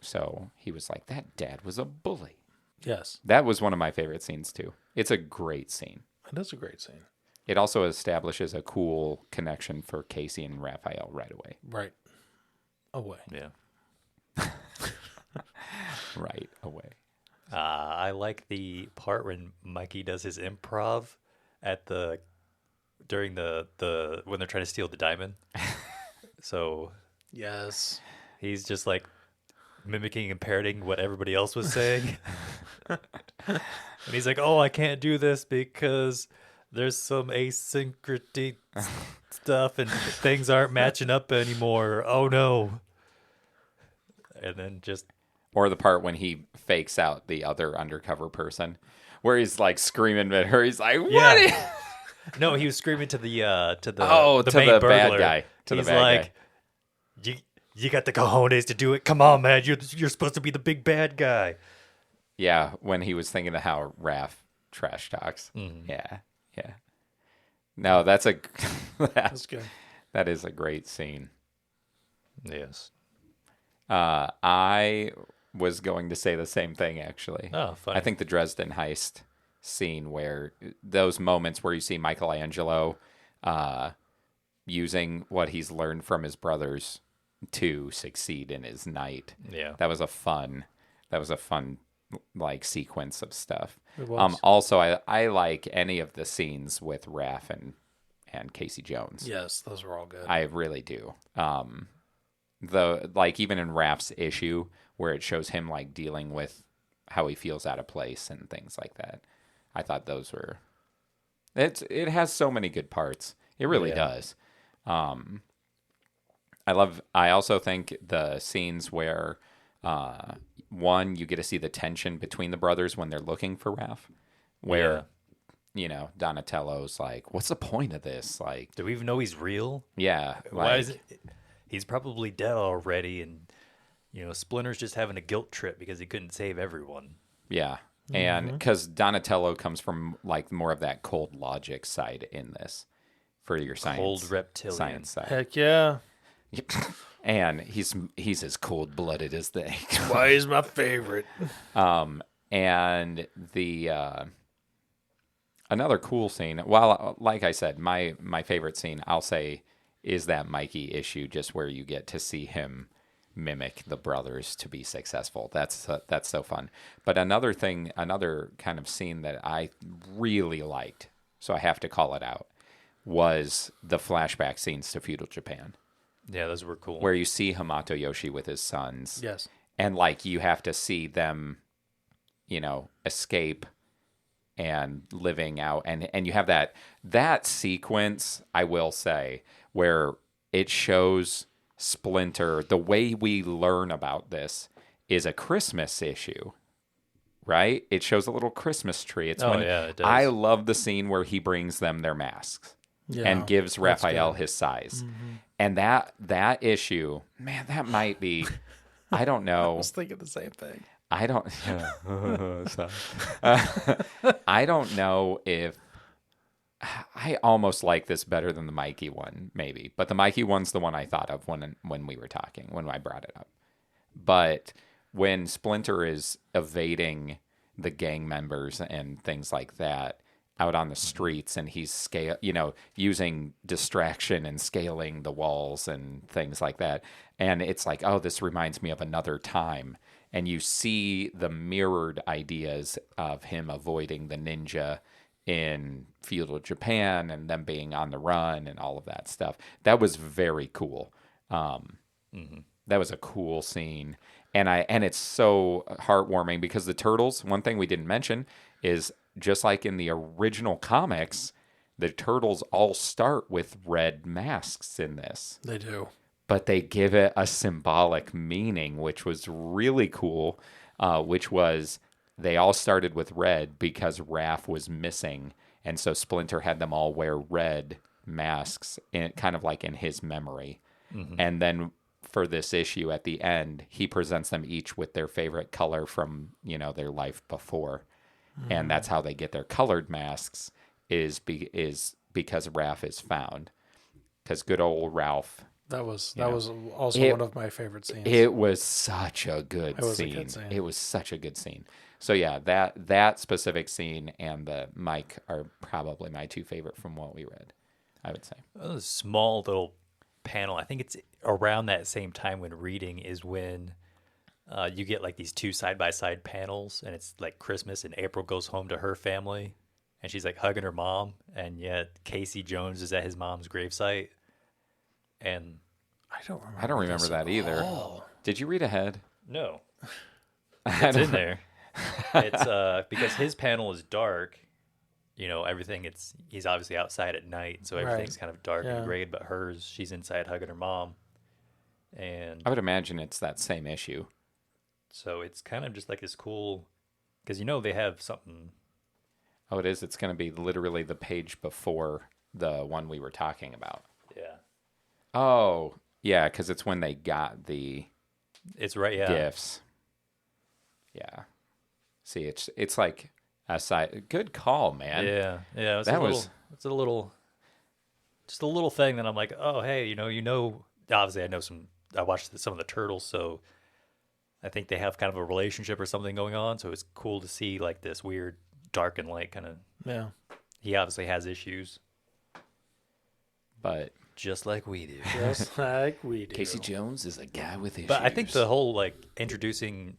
So he was like, that dad was a bully. Yes. That was one of my favorite scenes too. It's a great scene. It is a great scene. It also establishes a cool connection for Casey and Raphael right away. Right. Away. Yeah. Right away. I like the part when Mikey does his improv at during the when they're trying to steal the diamond. So Yes. he's just like mimicking and parroting what everybody else was saying. And he's like, "Oh, I can't do this because there's some asynchrony stuff and things aren't matching up anymore. Oh no. And then just Or the part when he fakes out the other undercover person, where he's like screaming at her. He's like, "What?" Yeah. No, he was screaming to the to main the burglar. bad guy. To He's the bad like, guy. You got the cojones to do it. Come on, man. You're supposed to be the big bad guy. Yeah, when he was thinking of how Raph trash talks. Mm-hmm. Yeah. No, that's That's good. that is a great scene. Yes. I was going to say the same thing, actually. Oh, funny. I think the Dresden heist scene, where those moments where you see Michelangelo using what he's learned from his brothers to succeed in his night. Yeah. That was a fun like sequence of stuff. It was. Also, I like any of the scenes with Raph and Casey Jones. Yes, those were all good. I really do. Like even in Raph's issue where it shows him like dealing with how he feels out of place and things like that. I thought those were. It has so many good parts. It really does. I also think the scenes where one, you get to see the tension between the brothers when they're looking for Raph, where Donatello's like, "What's the point of this? Like, do we even know he's real? yeah, Why is it? He's probably dead already, and Splinter's just having a guilt trip because he couldn't save everyone. Yeah, and because Donatello comes from like more of that cold logic side in this for your Cold reptilian. science side. Heck yeah. And he's as cold blooded as they. Why is my favorite? And the another cool scene. Well, like I said, my favorite scene, I'll say, is that Mikey issue, just where you get to see him mimic the brothers to be successful. That's so fun. But another kind of scene that I really liked, so I have to call it out, was the flashback scenes to feudal Japan. Yeah, those were cool. Where you see Hamato Yoshi with his sons. Yes. And like you have to see them, escape and living out. And you have that sequence, I will say, where it shows Splinter. The way we learn about this is a Christmas issue, right? It shows a little Christmas tree. It's it does. I love the scene where he brings them their masks. Yeah, And gives that's Raphael good. his size. Mm-hmm. And that issue, man, that might be, I don't I know. was thinking the same thing. I don't, I don't know if, I almost like this better than the Mikey one, maybe. But the Mikey one's the one I thought of when we were talking, when I brought it up. But when Splinter is evading the gang members and things like that, out on the streets, and he's using distraction and scaling the walls and things like that. And it's like, oh, this reminds me of another time. And you see the mirrored ideas of him avoiding the ninja in feudal Japan and them being on the run and all of that stuff. That was very cool. That was a cool scene. And it's so heartwarming because the turtles, one thing we didn't mention is, just like in the original comics, the turtles all start with red masks in this. They do. But they give it a symbolic meaning, which was really cool, which was they all started with red because Raph was missing. And so Splinter had them all wear red masks, kind of like in his memory. Mm-hmm. And then for this issue at the end, he presents them each with their favorite color from, their life before. And that's how they get their colored masks is because Raph is found. Because good old Ralph. That was also one of my favorite scenes. It was such a good scene. It was such a good scene. So yeah, that specific scene and the Mike are probably my two favorite from what we read, I would say. A small little panel. I think it's around that same time when reading is when you get like these two side-by-side panels, and it's like Christmas, and April goes home to her family, and she's like hugging her mom, and yet Casey Jones is at his mom's gravesite. And I don't remember that either. all. Did you read ahead? no, it's in there. It's because his panel is dark, everything. He's obviously outside at night, so everything's kind of dark and gray. But she's inside hugging her mom, and I would imagine it's that same issue. So it's kind of just like this cool, because they have something. Oh, it is. It's going to be literally the page before the one we were talking about. Yeah. Oh, yeah, because it's when they got the. It's right. Yeah. Gifts. Yeah. See, it's like a side. Good call, man. Yeah. Yeah. It's a little thing that I'm like, oh, hey, obviously I watched some of the Turtles, so I think they have kind of a relationship or something going on. So it's cool to see like this weird dark and light kind of. Yeah. He obviously has issues. But just like we do. Just like we do. Casey Jones is a guy with issues. But I think the whole like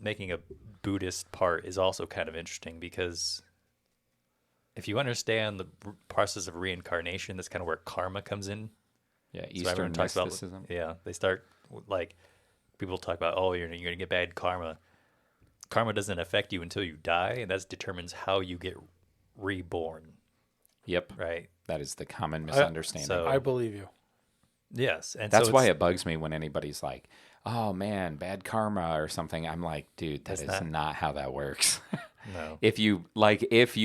making a Buddhist part is also kind of interesting, because if you understand the process of reincarnation, that's kind of where karma comes in. Yeah, so Eastern mysticism. They start like people talk about, oh, you're going to get bad karma. Karma doesn't affect you until you die, and that determines how you get reborn. Yep. Right. That is the common misunderstanding. I believe you. Yes. And that's why it bugs me when anybody's like, oh man, bad karma or something. I'm like, dude, that's not how that works. No. If you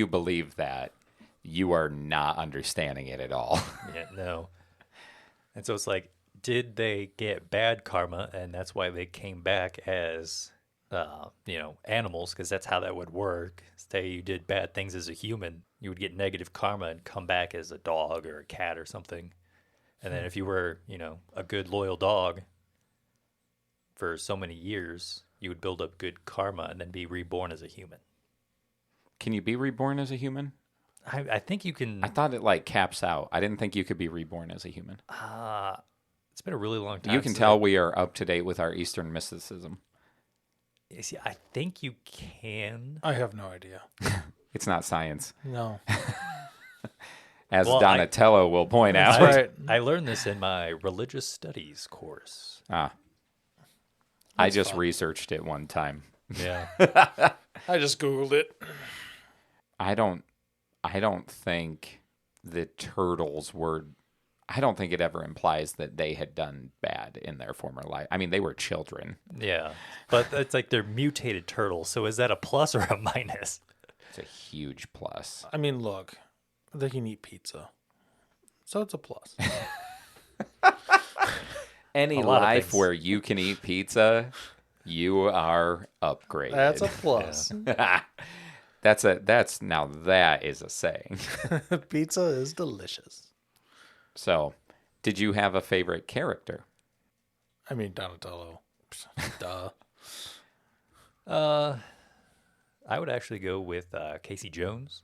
believe that, you are not understanding it at all. Yeah, no. And so it's like, did they get bad karma, and that's why they came back as animals, because that's how that would work. Say you did bad things as a human, you would get negative karma and come back as a dog or a cat or something. And then if you were, a good loyal dog for so many years, you would build up good karma and then be reborn as a human. Can you be reborn as a human? I think you can. I thought it like caps out. I didn't think you could be reborn as a human. It's been a really long time. You can tell we are up to date with our Eastern mysticism. See, I think you can. I have no idea. It's not science. No. As Donatello will point out. Right. I learned this in my religious studies course. I just researched it one time. Yeah. I just Googled it. I don't think the turtles were. I don't think it ever implies that they had done bad in their former life. I mean, they were children. Yeah, but it's like they're mutated turtles. So is that a plus or a minus? It's a huge plus. I mean, look, they can eat pizza, so it's a plus. Any life where you can eat pizza, you are upgraded. That's a plus. Yeah. That is a saying. Pizza is delicious. So, did you have a favorite character? I mean, Donatello. Duh. I would actually go with Casey Jones.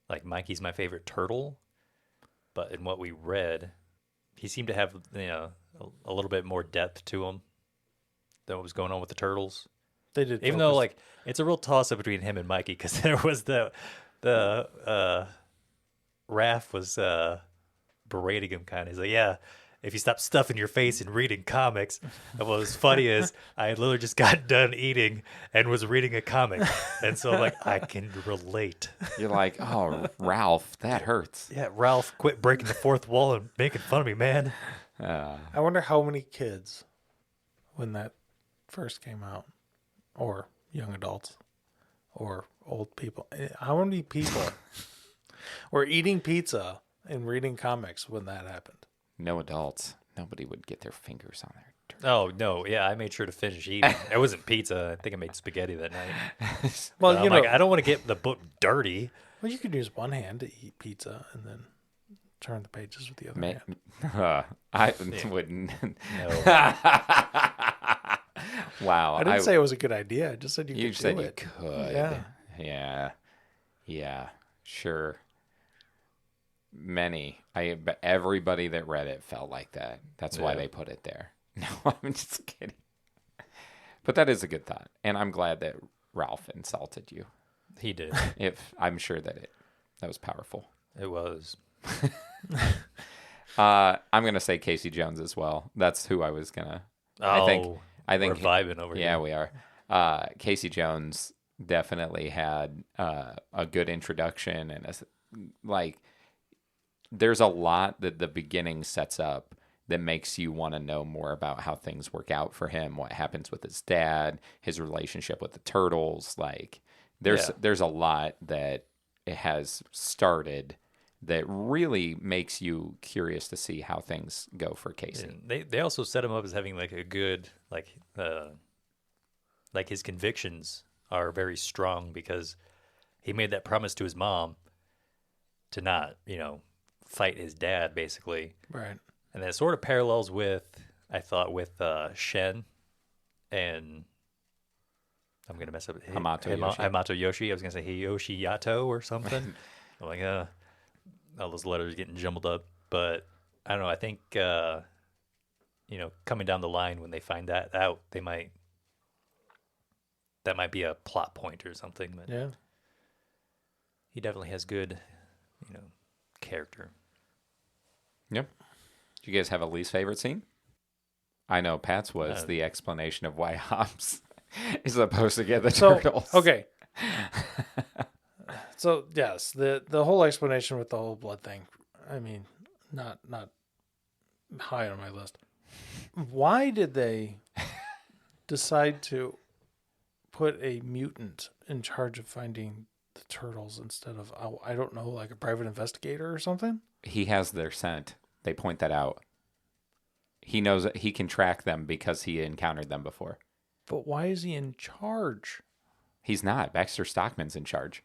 Like, Mikey's my favorite turtle, but in what we read, he seemed to have a little bit more depth to him than what was going on with the turtles. They did, even though like it's a real toss up between him and Mikey, because there was the Raph was berating him kind of. He's like, yeah, if you stop stuffing your face and reading comics. And what was funny is I had literally just got done eating and was reading a comic. And so I'm like, I can relate. You're like, oh, Ralph, that hurts. Yeah, Ralph, quit breaking the fourth wall and making fun of me, man. I wonder how many kids, when that first came out, or young adults, or old people, how many people were eating pizza and reading comics when that happened? No adults. Nobody would get their fingers on their turkey. Oh, no. Yeah, I made sure to finish eating. It wasn't pizza. I think I made spaghetti that night. Well, I'm like, I don't want to get the book dirty. Well, you could use one hand to eat pizza and then turn the pages with the other hand. I wouldn't. No. Wow. I didn't say it was a good idea. I just said you could do it. You said you could. Yeah. Yeah. Sure. Everybody that read it felt like that. That's why they put it there. No, I'm just kidding. But that is a good thought. And I'm glad that Ralph insulted you. He did. I'm sure that was powerful. It was. I'm going to say Casey Jones as well. That's who I was going to. I think we're vibing over here. Yeah, we are. Casey Jones definitely had a good introduction and like there's a lot that the beginning sets up that makes you want to know more about how things work out for him, what happens with his dad, his relationship with the turtles. Like there's a lot that it has started that really makes you curious to see how things go for Casey. And they also set him up as having like a good like his convictions are very strong because he made that promise to his mom to not, fight his dad basically. Right. And that sort of parallels with, I thought, with Shen and I'm going to mess up. Hamato Yoshi. I was going to say Hiyoshi Yato or something. I'm like, all those letters getting jumbled up. But I don't know. I think, coming down the line when they find that out, that might be a plot point or something. But Yeah. he definitely has good, character. Yep. Do you guys have a least favorite scene? I know Pat's was the explanation of why Hobbs is supposed to get the turtles. Okay. So yes, the whole explanation with the whole blood thing. I mean, not high on my list. Why did they decide to put a mutant in charge of finding the turtles instead of, I don't know, like a private investigator or something? He has their scent. They point that out. He knows that he can track them because he encountered them before. But why is he in charge? He's not. Baxter Stockman's in charge.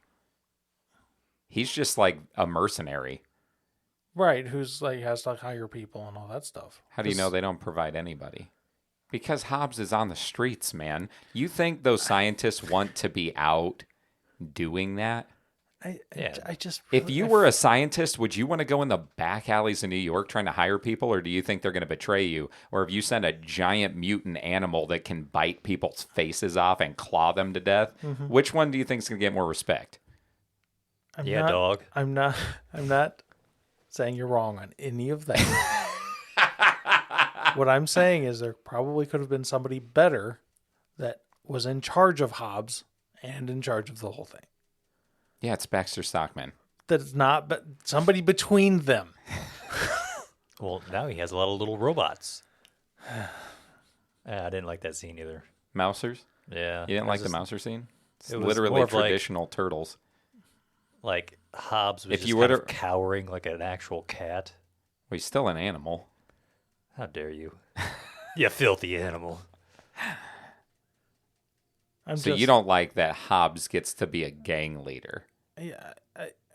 He's just like a mercenary. Right, who's like has to hire people and all that stuff. How do you know they don't provide anybody? Because Hobbs is on the streets, man. You think those scientists want to be out doing that? I just if you were a scientist, would you want to go in the back alleys of New York trying to hire people, or do you think they're going to betray you? Or if you send a giant mutant animal that can bite people's faces off and claw them to death, which one do you think is going to get more respect? Dog. I'm not saying you're wrong on any of that. What I'm saying is there probably could have been somebody better that was in charge of Hobbs and in charge of the whole thing. Yeah, it's Baxter Stockman. That it's not, but somebody between them. Well, now he has a lot of little robots. I didn't like that scene either. Mousers? Yeah. You didn't like the Mouser scene? It's it was literally more of traditional turtles. Like Hobbs was If just you kind of would've- cowering like an actual cat. Well, he's still an animal. How dare you? You filthy animal. You don't like that Hobbs gets to be a gang leader. Yeah.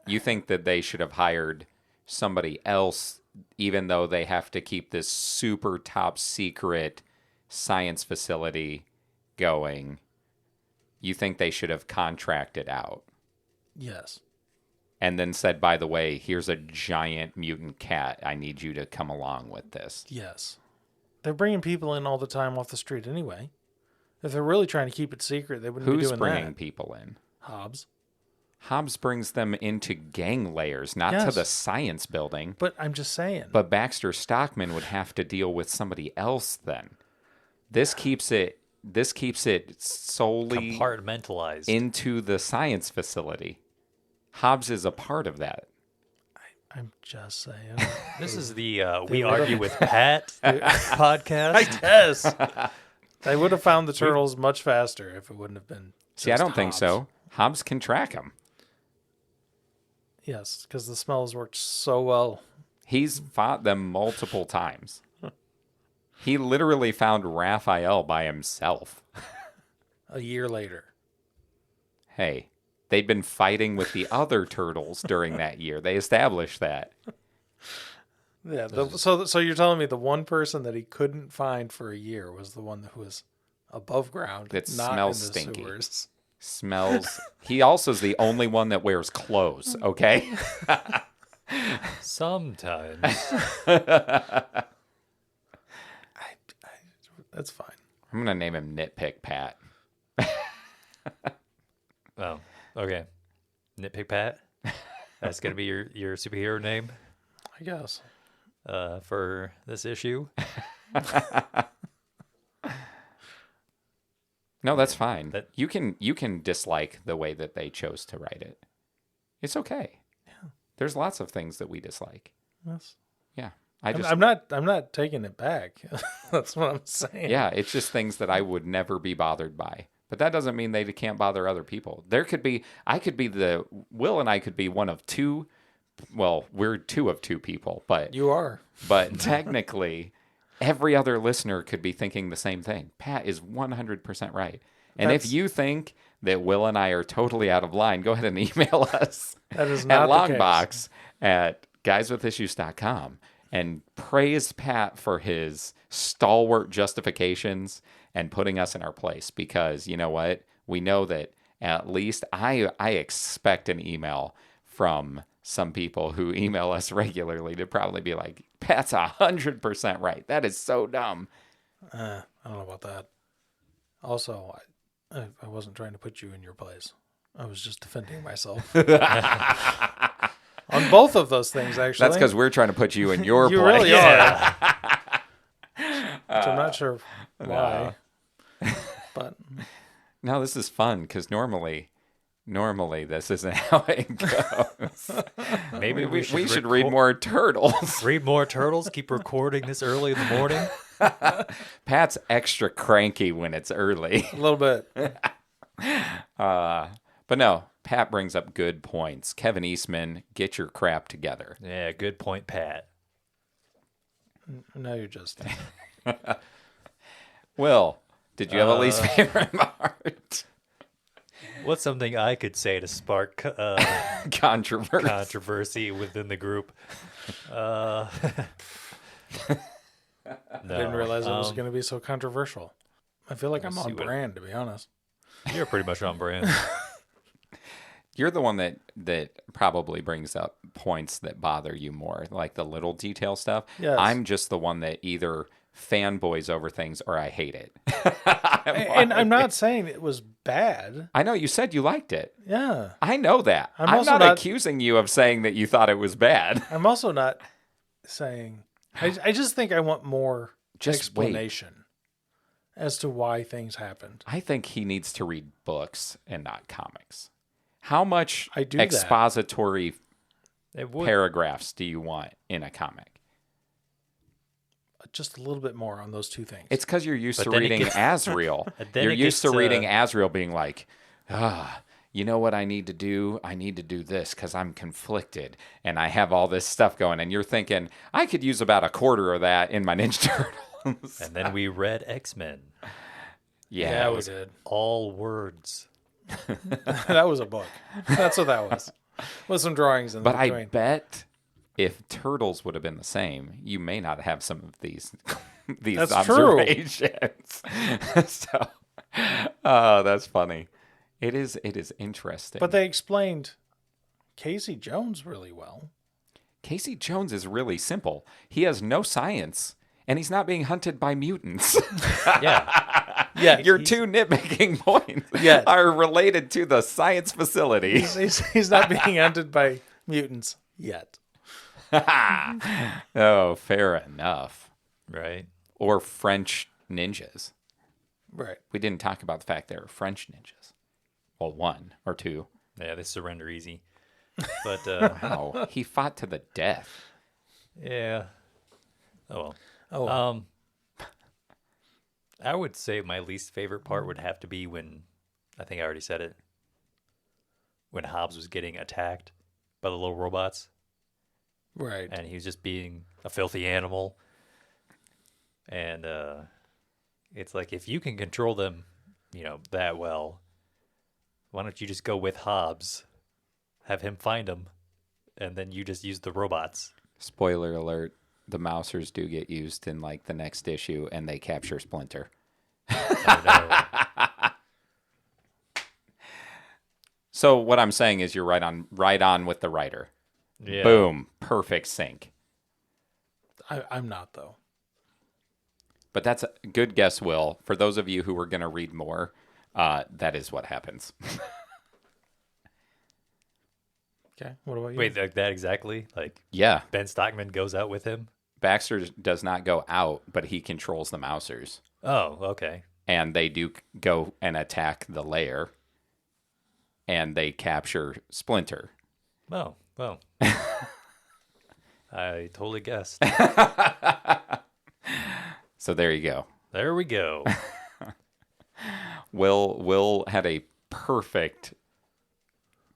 You think that they should have hired somebody else, even though they have to keep this super top secret science facility going. You think they should have contracted out. Yes. And then said, by the way, here's a giant mutant cat. I need you to come along with this. Yes. They're bringing people in all the time off the street anyway. If they're really trying to keep it secret, they wouldn't be doing that. Who's bringing people in? Hobbs. Hobbs brings them into gang layers, not to the science building. But I'm just saying. But Baxter Stockman would have to deal with somebody else then. This keeps it solely compartmentalized into the science facility. Hobbs is a part of that. I'm just saying. This is the We Argue with Pat podcast. I guess. They would have found the turtles much faster if it wouldn't have been. See, I don't think so. Hobbs can track them. Yes, because the smells worked so well. He's fought them multiple times. He literally found Raphael by himself. A year later. Hey, they'd been fighting with the other turtles during that year. They established that. Yeah. So you're telling me the one person that he couldn't find for a year was the one who was above ground, that not smells in the stinky. sewers. Smells. He also is the only one that wears clothes. Okay. Sometimes. That's fine. I'm gonna name him Nitpick Pat. Oh, okay. Nitpick Pat. That's gonna be your superhero name. I guess. For this issue. No, that's fine. You can dislike the way that they chose to write it. It's okay. Yeah. There's lots of things that we dislike. Yes. Yeah. I'm not taking it back. That's what I'm saying. Yeah, it's just things that I would never be bothered by. But that doesn't mean they can't bother other people. Will and I could be one of two. Well, we're two of two people, but You are. But technically, every other listener could be thinking the same thing. Pat is 100% right. And if you think that Will and I are totally out of line, go ahead and email us That is at not the longbox at guyswithissues.com and praise Pat for his stalwart justifications and putting us in our place. Because you know what? We know that at least I expect an email from some people who email us regularly to probably be like, Pat's 100% right. That is so dumb. I don't know about that. Also, I wasn't trying to put you in your place. I was just defending myself. On both of those things, actually. That's because we're trying to put you in your You place. really are. Which I'm not sure why. But No, this is fun because normally this isn't how it goes. Maybe we should read more turtles. Read more turtles. Keep recording this early in the morning. Pat's extra cranky when it's early. a little bit. But no, Pat brings up good points. Kevin Eastman, get your crap together. Yeah, good point, Pat. No, you're just. Will, did you have a least favorite part? What's something I could say to spark controversy within the group? I didn't realize it was going to be so controversial. I feel like I'm on brand, to be honest. You're pretty much on brand. You're the one that probably brings up points that bother you more, like the little detail stuff. Yes. I'm just the one that either fanboys over things or I hate it. And I'm not saying it was bad. I know you said you liked it. Yeah. I know that. I'm also not not accusing you of saying that you thought it was bad. I'm also not saying. I just think I want more Just explanation as to why things happened. I think he needs to read books and not comics. How much I do that. expository paragraphs do you want in a comic? Just a little bit more on those two things. It's because you're used to reading Asriel. You're used to reading Asriel being like, you know what I need to do? I need to do this because I'm conflicted and I have all this stuff going. And you're thinking, I could use about a quarter of that in my Ninja Turtles. And then we read X-Men. Yeah, we did. All words. That was a book. That's what that was. With some drawings in But between. I bet if Turtles would have been the same, you may not have some of these That's observations. So, that's funny. It is interesting. But they explained Casey Jones really well. Casey Jones is really simple. He has no science, and he's not being hunted by mutants. Yeah. Yeah, Your two nitpicking points Yes. are related to the science facility. He's not being hunted by mutants yet. Oh, fair enough. Right. Or French ninjas. Right. We didn't talk about the fact there are French ninjas. Well, one or two. Yeah, they surrender easy. But, Wow, he fought to the death. yeah. Oh, well. Oh, I would say my least favorite part would have to be when, I think I already said it, when Hobbs was getting attacked by the little robots. right. And he was just being a filthy animal. And it's like, if you can control them, that well, why don't you just go with Hobbs, have him find them, and then you just use the robots? Spoiler alert, the Mousers do get used in like the next issue and they capture Splinter. Oh, no. So what I'm saying is you're right on with the writer. Yeah. Boom, perfect sync. I'm not, though. But that's a good guess, Will. For those of you who are going to read more, that is what happens. Okay. What about you? Wait, like that exactly? Like Yeah, Ben Stockman goes out with him? Baxter does not go out, but he controls the Mousers. Oh, okay. And they do go and attack the lair. And they capture Splinter. Oh, Well, I totally guessed. So there you go. There we go. Will had a perfect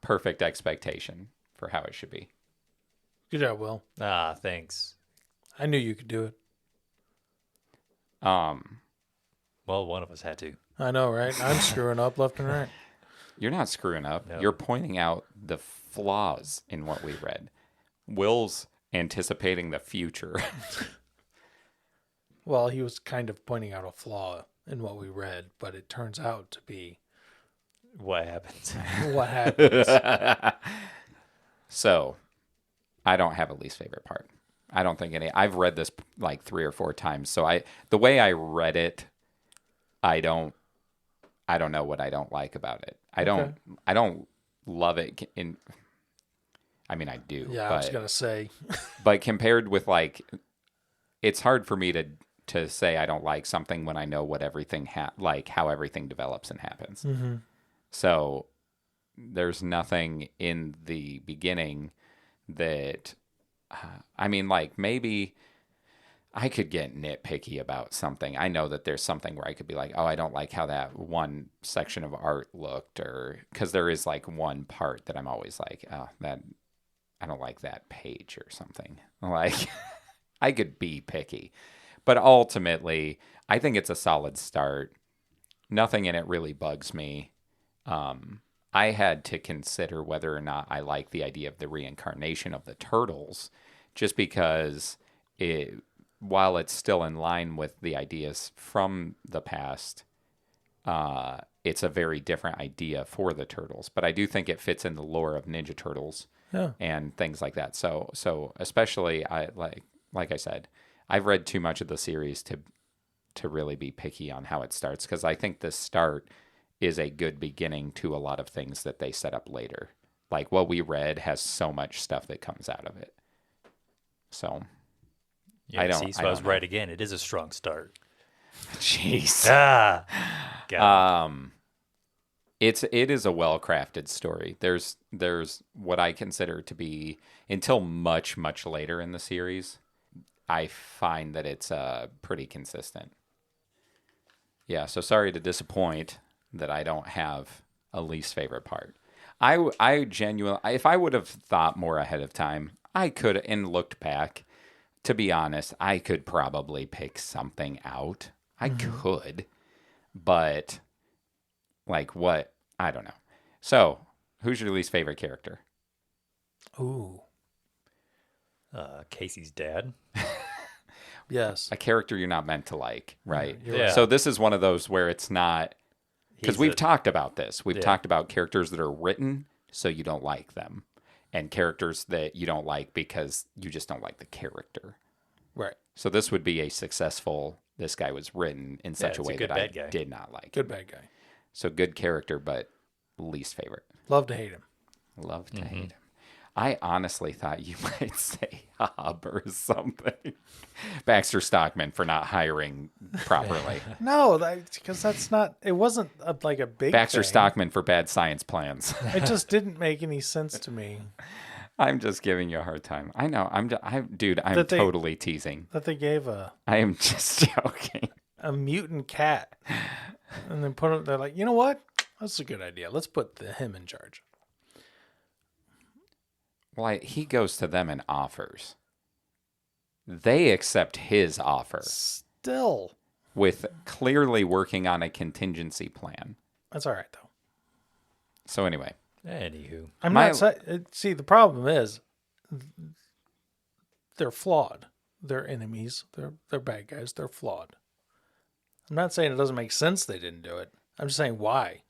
expectation for how it should be. Good job, Will. Thanks. I knew you could do it. Well, one of us had to. I know, right? I'm screwing up left and right. You're not screwing up. No. You're pointing out the flaws in what we read. Will's anticipating the future. Well, he was kind of pointing out a flaw in what we read, but it turns out to be What happens? what happens. So, I don't have a least favorite part. I don't think any. I've read this like 3 or 4 times. So the way I read it, I don't know what I don't like about it. I don't love it. I mean, I do. Yeah, but, I was gonna say. but compared with like, it's hard for me to say I don't like something when I know what everything like how everything develops and happens. Mm-hmm. So there's nothing in the beginning that, I mean, like maybe I could get nitpicky about something. I know that there's something where I could be like, oh, I don't like how that one section of art looked, or because there is like one part that I'm always like, oh, that I don't like that page or something. Like I could be picky, but ultimately I think it's a solid start. Nothing in it really bugs me. I had to consider whether or not I like the idea of the reincarnation of the turtles, just because while it's still in line with the ideas from the past, it's a very different idea for the turtles. But I do think it fits in the lore of Ninja Turtles and things like that. So especially like I said, I've read too much of the series to really be picky on how it starts, because I think this start is a good beginning to a lot of things that they set up later. Like what we read has so much stuff that comes out of it. So Yeah, I I was right again. It is a strong start. Jeez. It is a well-crafted story. There's what I consider to be, until much, much later in the series, I find that it's pretty consistent. Yeah, so sorry to disappoint that I don't have a least favorite part. I genuinely, if I would have thought more ahead of time, I could, and looked back, to be honest, I could probably pick something out. I could, but like what? I don't know. So, who's your least favorite character? Ooh. Casey's dad. Yes. A character you're not meant to like, right? Yeah. So this is one of those where it's not, because we've talked about this. We've talked about characters that are written so you don't like them, and characters that you don't like because you just don't like the character. Right. So this would be a successful, this guy was written in such a way that I guy. did not like. Good bad guy. So good character, but least favorite. Love to hate him. Love to hate him. I honestly thought you might say Hob or something. Baxter Stockman for not hiring properly. No, because that's not. It wasn't like a big. Baxter thing. Stockman for bad science plans. It just didn't make any sense to me. I'm just giving you a hard time. I know. I'm totally teasing. That they gave I am just joking. a mutant cat, and then put it. They're like, you know what? That's a good idea. Let's put him in charge. Well, he goes to them and offers. They accept his offer. Still, With clearly working on a contingency plan. that's all right though. So anyway. Anywho. I'm not saying. See, the problem is they're flawed. They're enemies. They're bad guys. They're flawed. I'm not saying it doesn't make sense they didn't do it. I'm just saying why.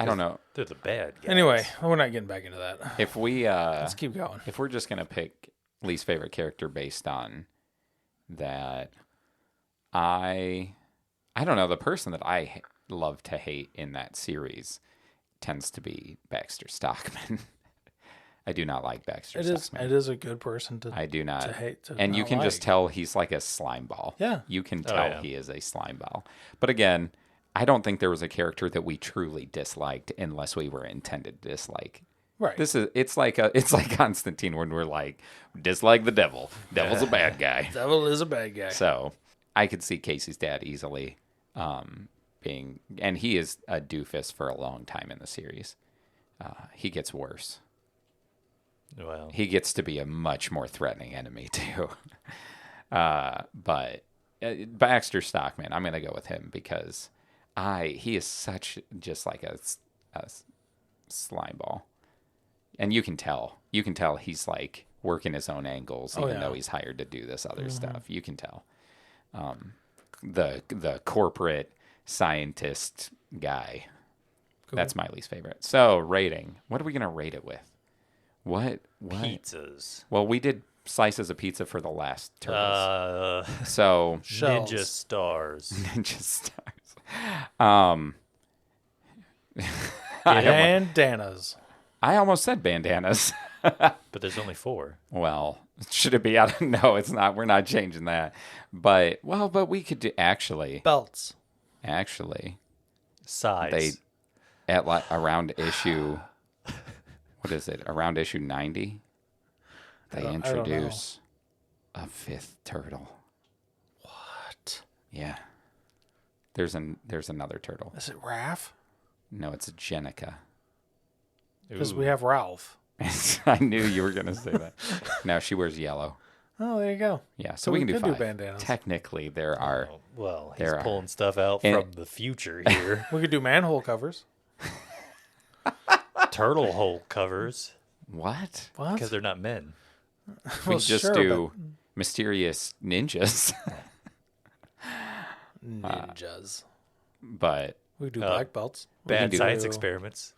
I don't know. They're the bad guys. Anyway, we're not getting back into that. If we Let's keep going. if we're just gonna pick least favorite character based on that, I don't know, the person that I love to hate in that series tends to be Baxter Stockman. I do not like Baxter Stockman. It is a good person to. I do not. To hate. And you can just tell he's like a slime ball. Yeah. You can tell he is a slime ball. But again, I don't think there was a character that we truly disliked unless we were intended to dislike Right. It's like Constantine when we're like, dislike the devil. Devil's a bad guy. Devil is a bad guy. So I could see Casey's dad easily being, and he is a doofus for a long time in the series. He gets worse. Well, He gets to be a much more threatening enemy too. But Baxter Stockman, I'm gonna go with him because he is such just like a slime ball, and you can tell he's like working his own angles, even though he's hired to do this other stuff. You can tell. The corporate scientist guy. Cool. That's my least favorite. So rating. What are we gonna rate it with? What? Pizzas. Well, we did slices of pizza for the last turtles. So Shells. Ninja stars. Ninja stars. Bandanas. I almost said bandanas. But there's only 4. Well, should it be out? No, it's not. We're not changing that. But we could do Belts. Sides. Around issue. What is it? Around issue 90, they introduce a 5th turtle. What? Yeah. There's another turtle. Is it Raph? No, it's Jenica. Because we have Ralph. I knew you were going to say that. No, she wears yellow. Oh, there you go. Yeah, so we can do 5. bandanas. Technically, there are. Oh, well, he's pulling stuff out from the future here. We could do manhole covers. Turtle hole covers. What? Because they're not men. We just do mysterious ninjas. Ninjas. But We could do black belts. Bad science experiments.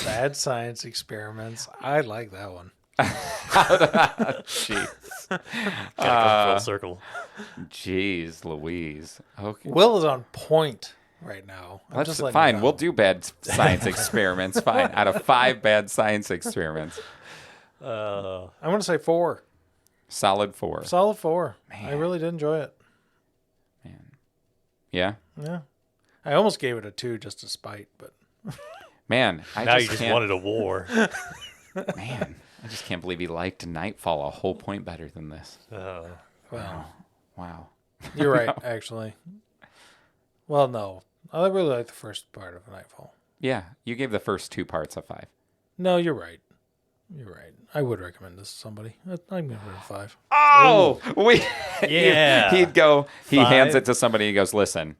Bad science experiments. I like that one. Jeez. Gotta come full circle. Jeez Louise. Okay. Will is on point right now. That's fine. We'll do bad science experiments. Fine. Out of 5 bad science experiments. I'm going to say 4. Solid 4. Solid 4. Man. I really did enjoy it. Man. Yeah? Yeah. I almost gave it a 2 just to spite, but... Man, now you just wanted a war. Man, I just can't believe he liked Nightfall a whole point better than this. Wow. You're right, actually. Well, no. I really like the first part of Nightfall. Yeah, you gave the first 2 parts a 5. No, you're right. You're right. I would recommend this to somebody. I'm going to give it a 5. Oh! Yeah. He'd go, he 5? hands it to somebody and he goes, listen,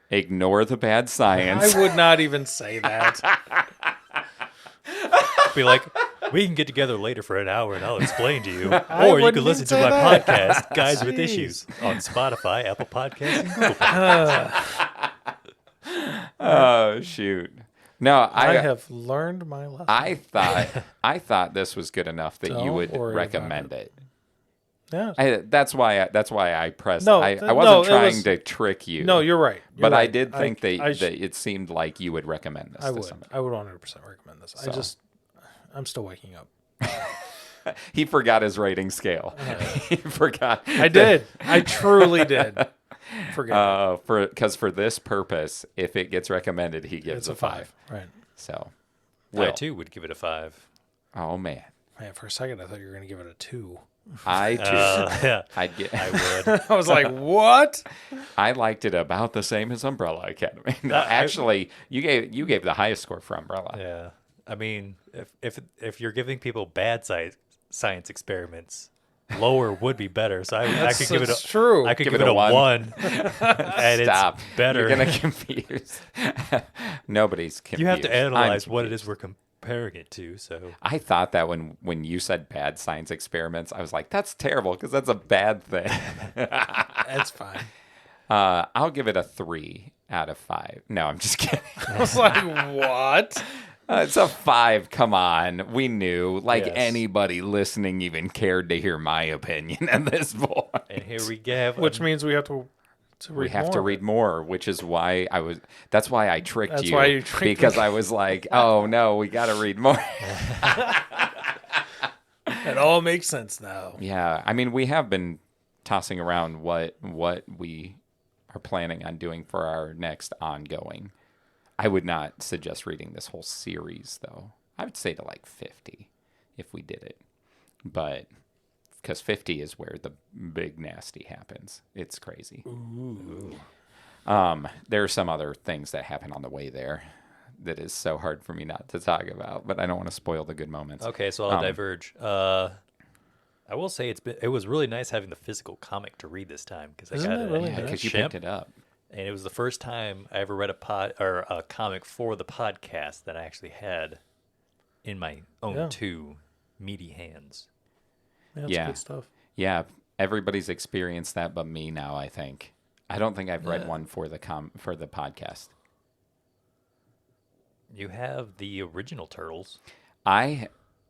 ignore the bad science. I would not even say that. Be like, we can get together later for an hour and I'll explain to you. I Or you wouldn't can listen to say my that. podcast, Guys with Jeez. Issues, on Spotify, Apple Podcasts, and Google Podcasts. Oh, shoot. No, I have learned my lesson. I thought this was good enough that you Don't would worry recommend about it. Yeah. That's why I pressed. No, I no, wasn't it trying was- to trick you. No, you're right. You're But I right. did think that sh- it seemed like you would recommend this I to would. somebody. I would 100% recommend this. So. I'm still waking up. He forgot his rating scale. He forgot. I did. I truly did. Forget it. Because for this purpose, if it gets recommended, he gives It's a 5. Right. So, I too would give it a 5. Oh man, Man, for a second, I thought you were going to give it a 2. I too. Yeah, I would. I was like, what? I liked it about the same as Umbrella Academy. No, actually, you gave the highest score for Umbrella. Yeah. I mean, if you're giving people bad science experiments, lower would be better. So I could give it a true. I could give it a 1. And Stop. it's better. You're gonna confuse. Nobody's confused. You have to analyze I'm what it is confused. we're comparing it to. So I thought that when you said bad science experiments, I was like, that's terrible because that's a bad thing. That's fine. I'll give it a 3 out of 5. No, I'm just kidding. I was like, what? It's a 5. Come on. We knew. Like Yes. anybody listening even cared to hear my opinion at this point. and here we go. Which means we have to read We have more to of read it. more, which is why that's why I tricked That's you. why you tricked because me. I was like, oh no, we got to read more. It all makes sense now. Yeah. I mean, we have been tossing around what we are planning on doing for our next ongoing. I would not suggest reading this whole series though. I would say to like 50 if we did it. But because 50 is where the big nasty happens. It's crazy. Ooh. There are some other things that happen on the way there that is so hard for me not to talk about, but I don't want to spoil the good moments. Okay, so I'll diverge. I will say it was really nice having the physical comic to read this time because I Isn't got it it really at nice? Because you Shemp, picked it up. and it was the first time I ever read a comic for the podcast that I actually had in my own two meaty hands. Yeah, it's Yeah. good stuff. Yeah, everybody's experienced that but me now, I think. I don't think I've read one for the podcast. You have the original Turtles. I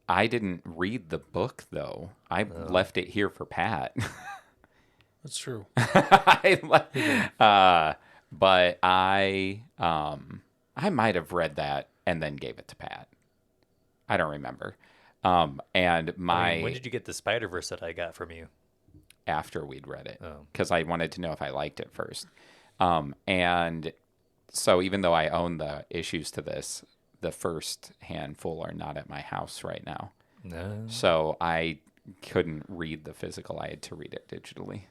didn't read the book though. I left it here for Pat. That's true. But I might have read that and then gave it to Pat. I don't remember. And when did you get the Spider-Verse that I got from you? After we'd read it, Oh. because I wanted to know if I liked it first. And so even though I own the issues to this, the first handful are not at my house right now. No. So I couldn't read the physical. I had to read it digitally.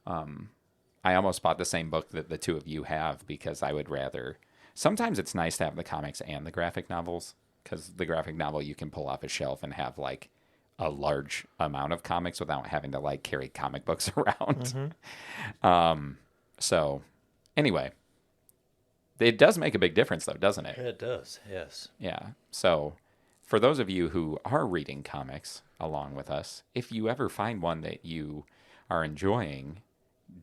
I almost bought the same book that the two of you have because I would rather... Sometimes it's nice to have the comics and the graphic novels because the graphic novel you can pull off a shelf and have like a large amount of comics without having to like carry comic books around. Mm-hmm. So anyway, it does make a big difference though, doesn't it? It does, yes. Yeah. So for those of you who are reading comics along with us, if you ever find one that you are enjoying,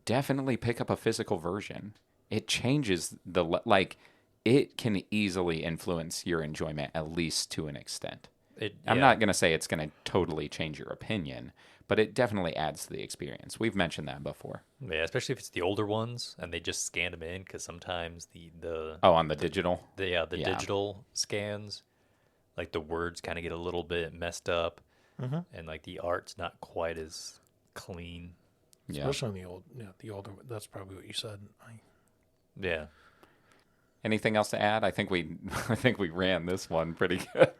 definitely pick up a physical version. It changes it can easily influence your enjoyment, at least to an extent. I'm not going to say it's going to totally change your opinion, but it definitely adds to the experience. We've mentioned that before. Yeah, especially if it's the older ones and they just scanned them in because sometimes on the digital? Digital scans, like the words kind of get a little bit messed up and like the art's not quite as clean. Yeah. Especially on the older. That's probably what you said. Yeah. Anything else to add? I think we ran this one pretty good.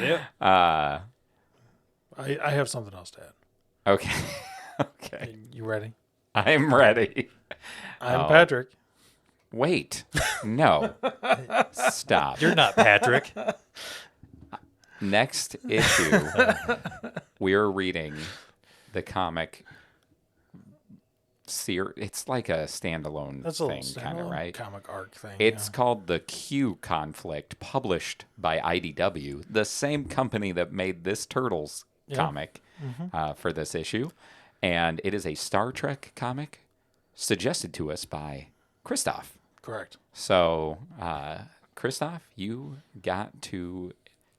Yeah. I have something else to add. Okay. Okay. You ready? I'm ready. I'm Patrick. Wait. No. Stop. You're not Patrick. Next issue, we're reading the comic it's like a standalone thing, kind of, right? Comic arc thing. It's called The Q Conflict, published by IDW, the same company that made this Turtles comic for this issue. And it is a Star Trek comic suggested to us by Christoph. Correct. So, Christoph, you got to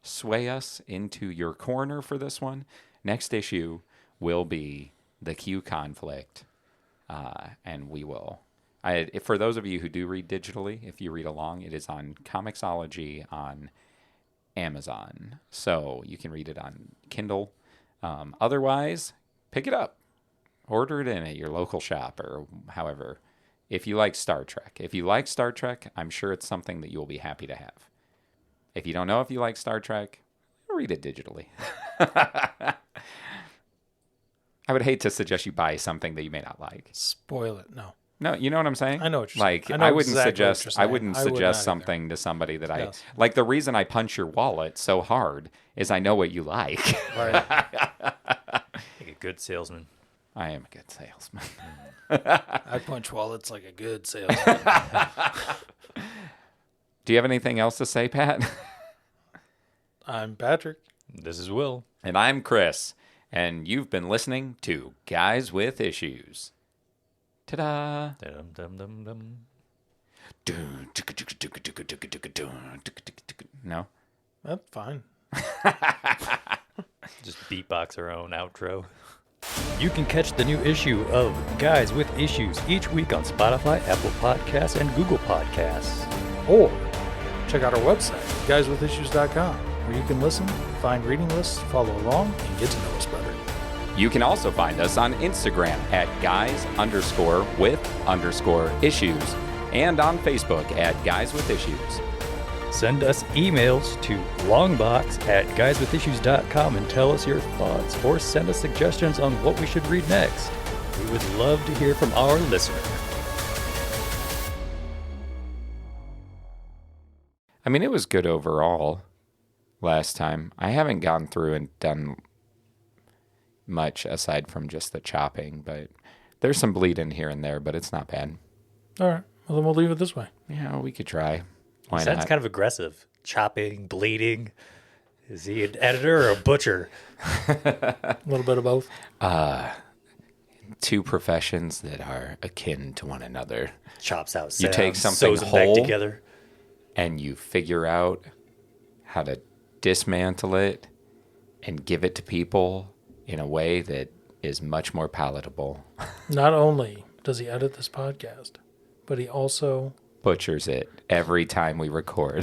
sway us into your corner for this one. Next issue will be The Q Conflict. And we will. For those of you who do read digitally, if you read along, it is on Comixology on Amazon. So you can read it on Kindle. Otherwise, pick it up. Order it in at your local shop or however. If you like Star Trek. I'm sure it's something that you'll be happy to have. If you don't know if you like Star Trek, read it digitally. I would hate to suggest you buy something that you may not like. Spoil it. No, you know what I'm saying? I know what you're saying. saying. I wouldn't exactly suggest. I wouldn't suggest something to somebody that I like. The reason I punch your wallet so hard is I know what you like. Right. Like a good salesman. I am a good salesman. I punch wallets like a good salesman. Do you have anything else to say, Pat? I'm Patrick. This is Will. And I'm Chris. And you've been listening to Guys with Issues. Ta-da! No? That's fine. Just beatbox our own outro. You can catch the new issue of Guys with Issues each week on Spotify, Apple Podcasts, and Google Podcasts. Or check out our website, guyswithissues.com, where you can listen, find reading lists, follow along, and get to know us better. You can also find us on Instagram at guys_with_issues and on Facebook at Guys with Issues. Send us emails to longbox@guyswithissues.com and tell us your thoughts, or send us suggestions on what we should read next. We would love to hear from our listener. I mean, it was good overall last time. I haven't gone through and done much aside from just the chopping, but there's some bleed in here and there, but it's not bad. All right. Well, then we'll leave it this way. Yeah, we could try. Why Sounds not? kind of aggressive. Chopping, bleeding. Is he an editor or a butcher? A little bit of both. Two professions that are akin to one another. Chops out You take sounds, something sews them back whole, together. and you figure out how to dismantle it and give it to people in a way that is much more palatable. Not only does he edit this podcast, but he also Butchers it every time we record.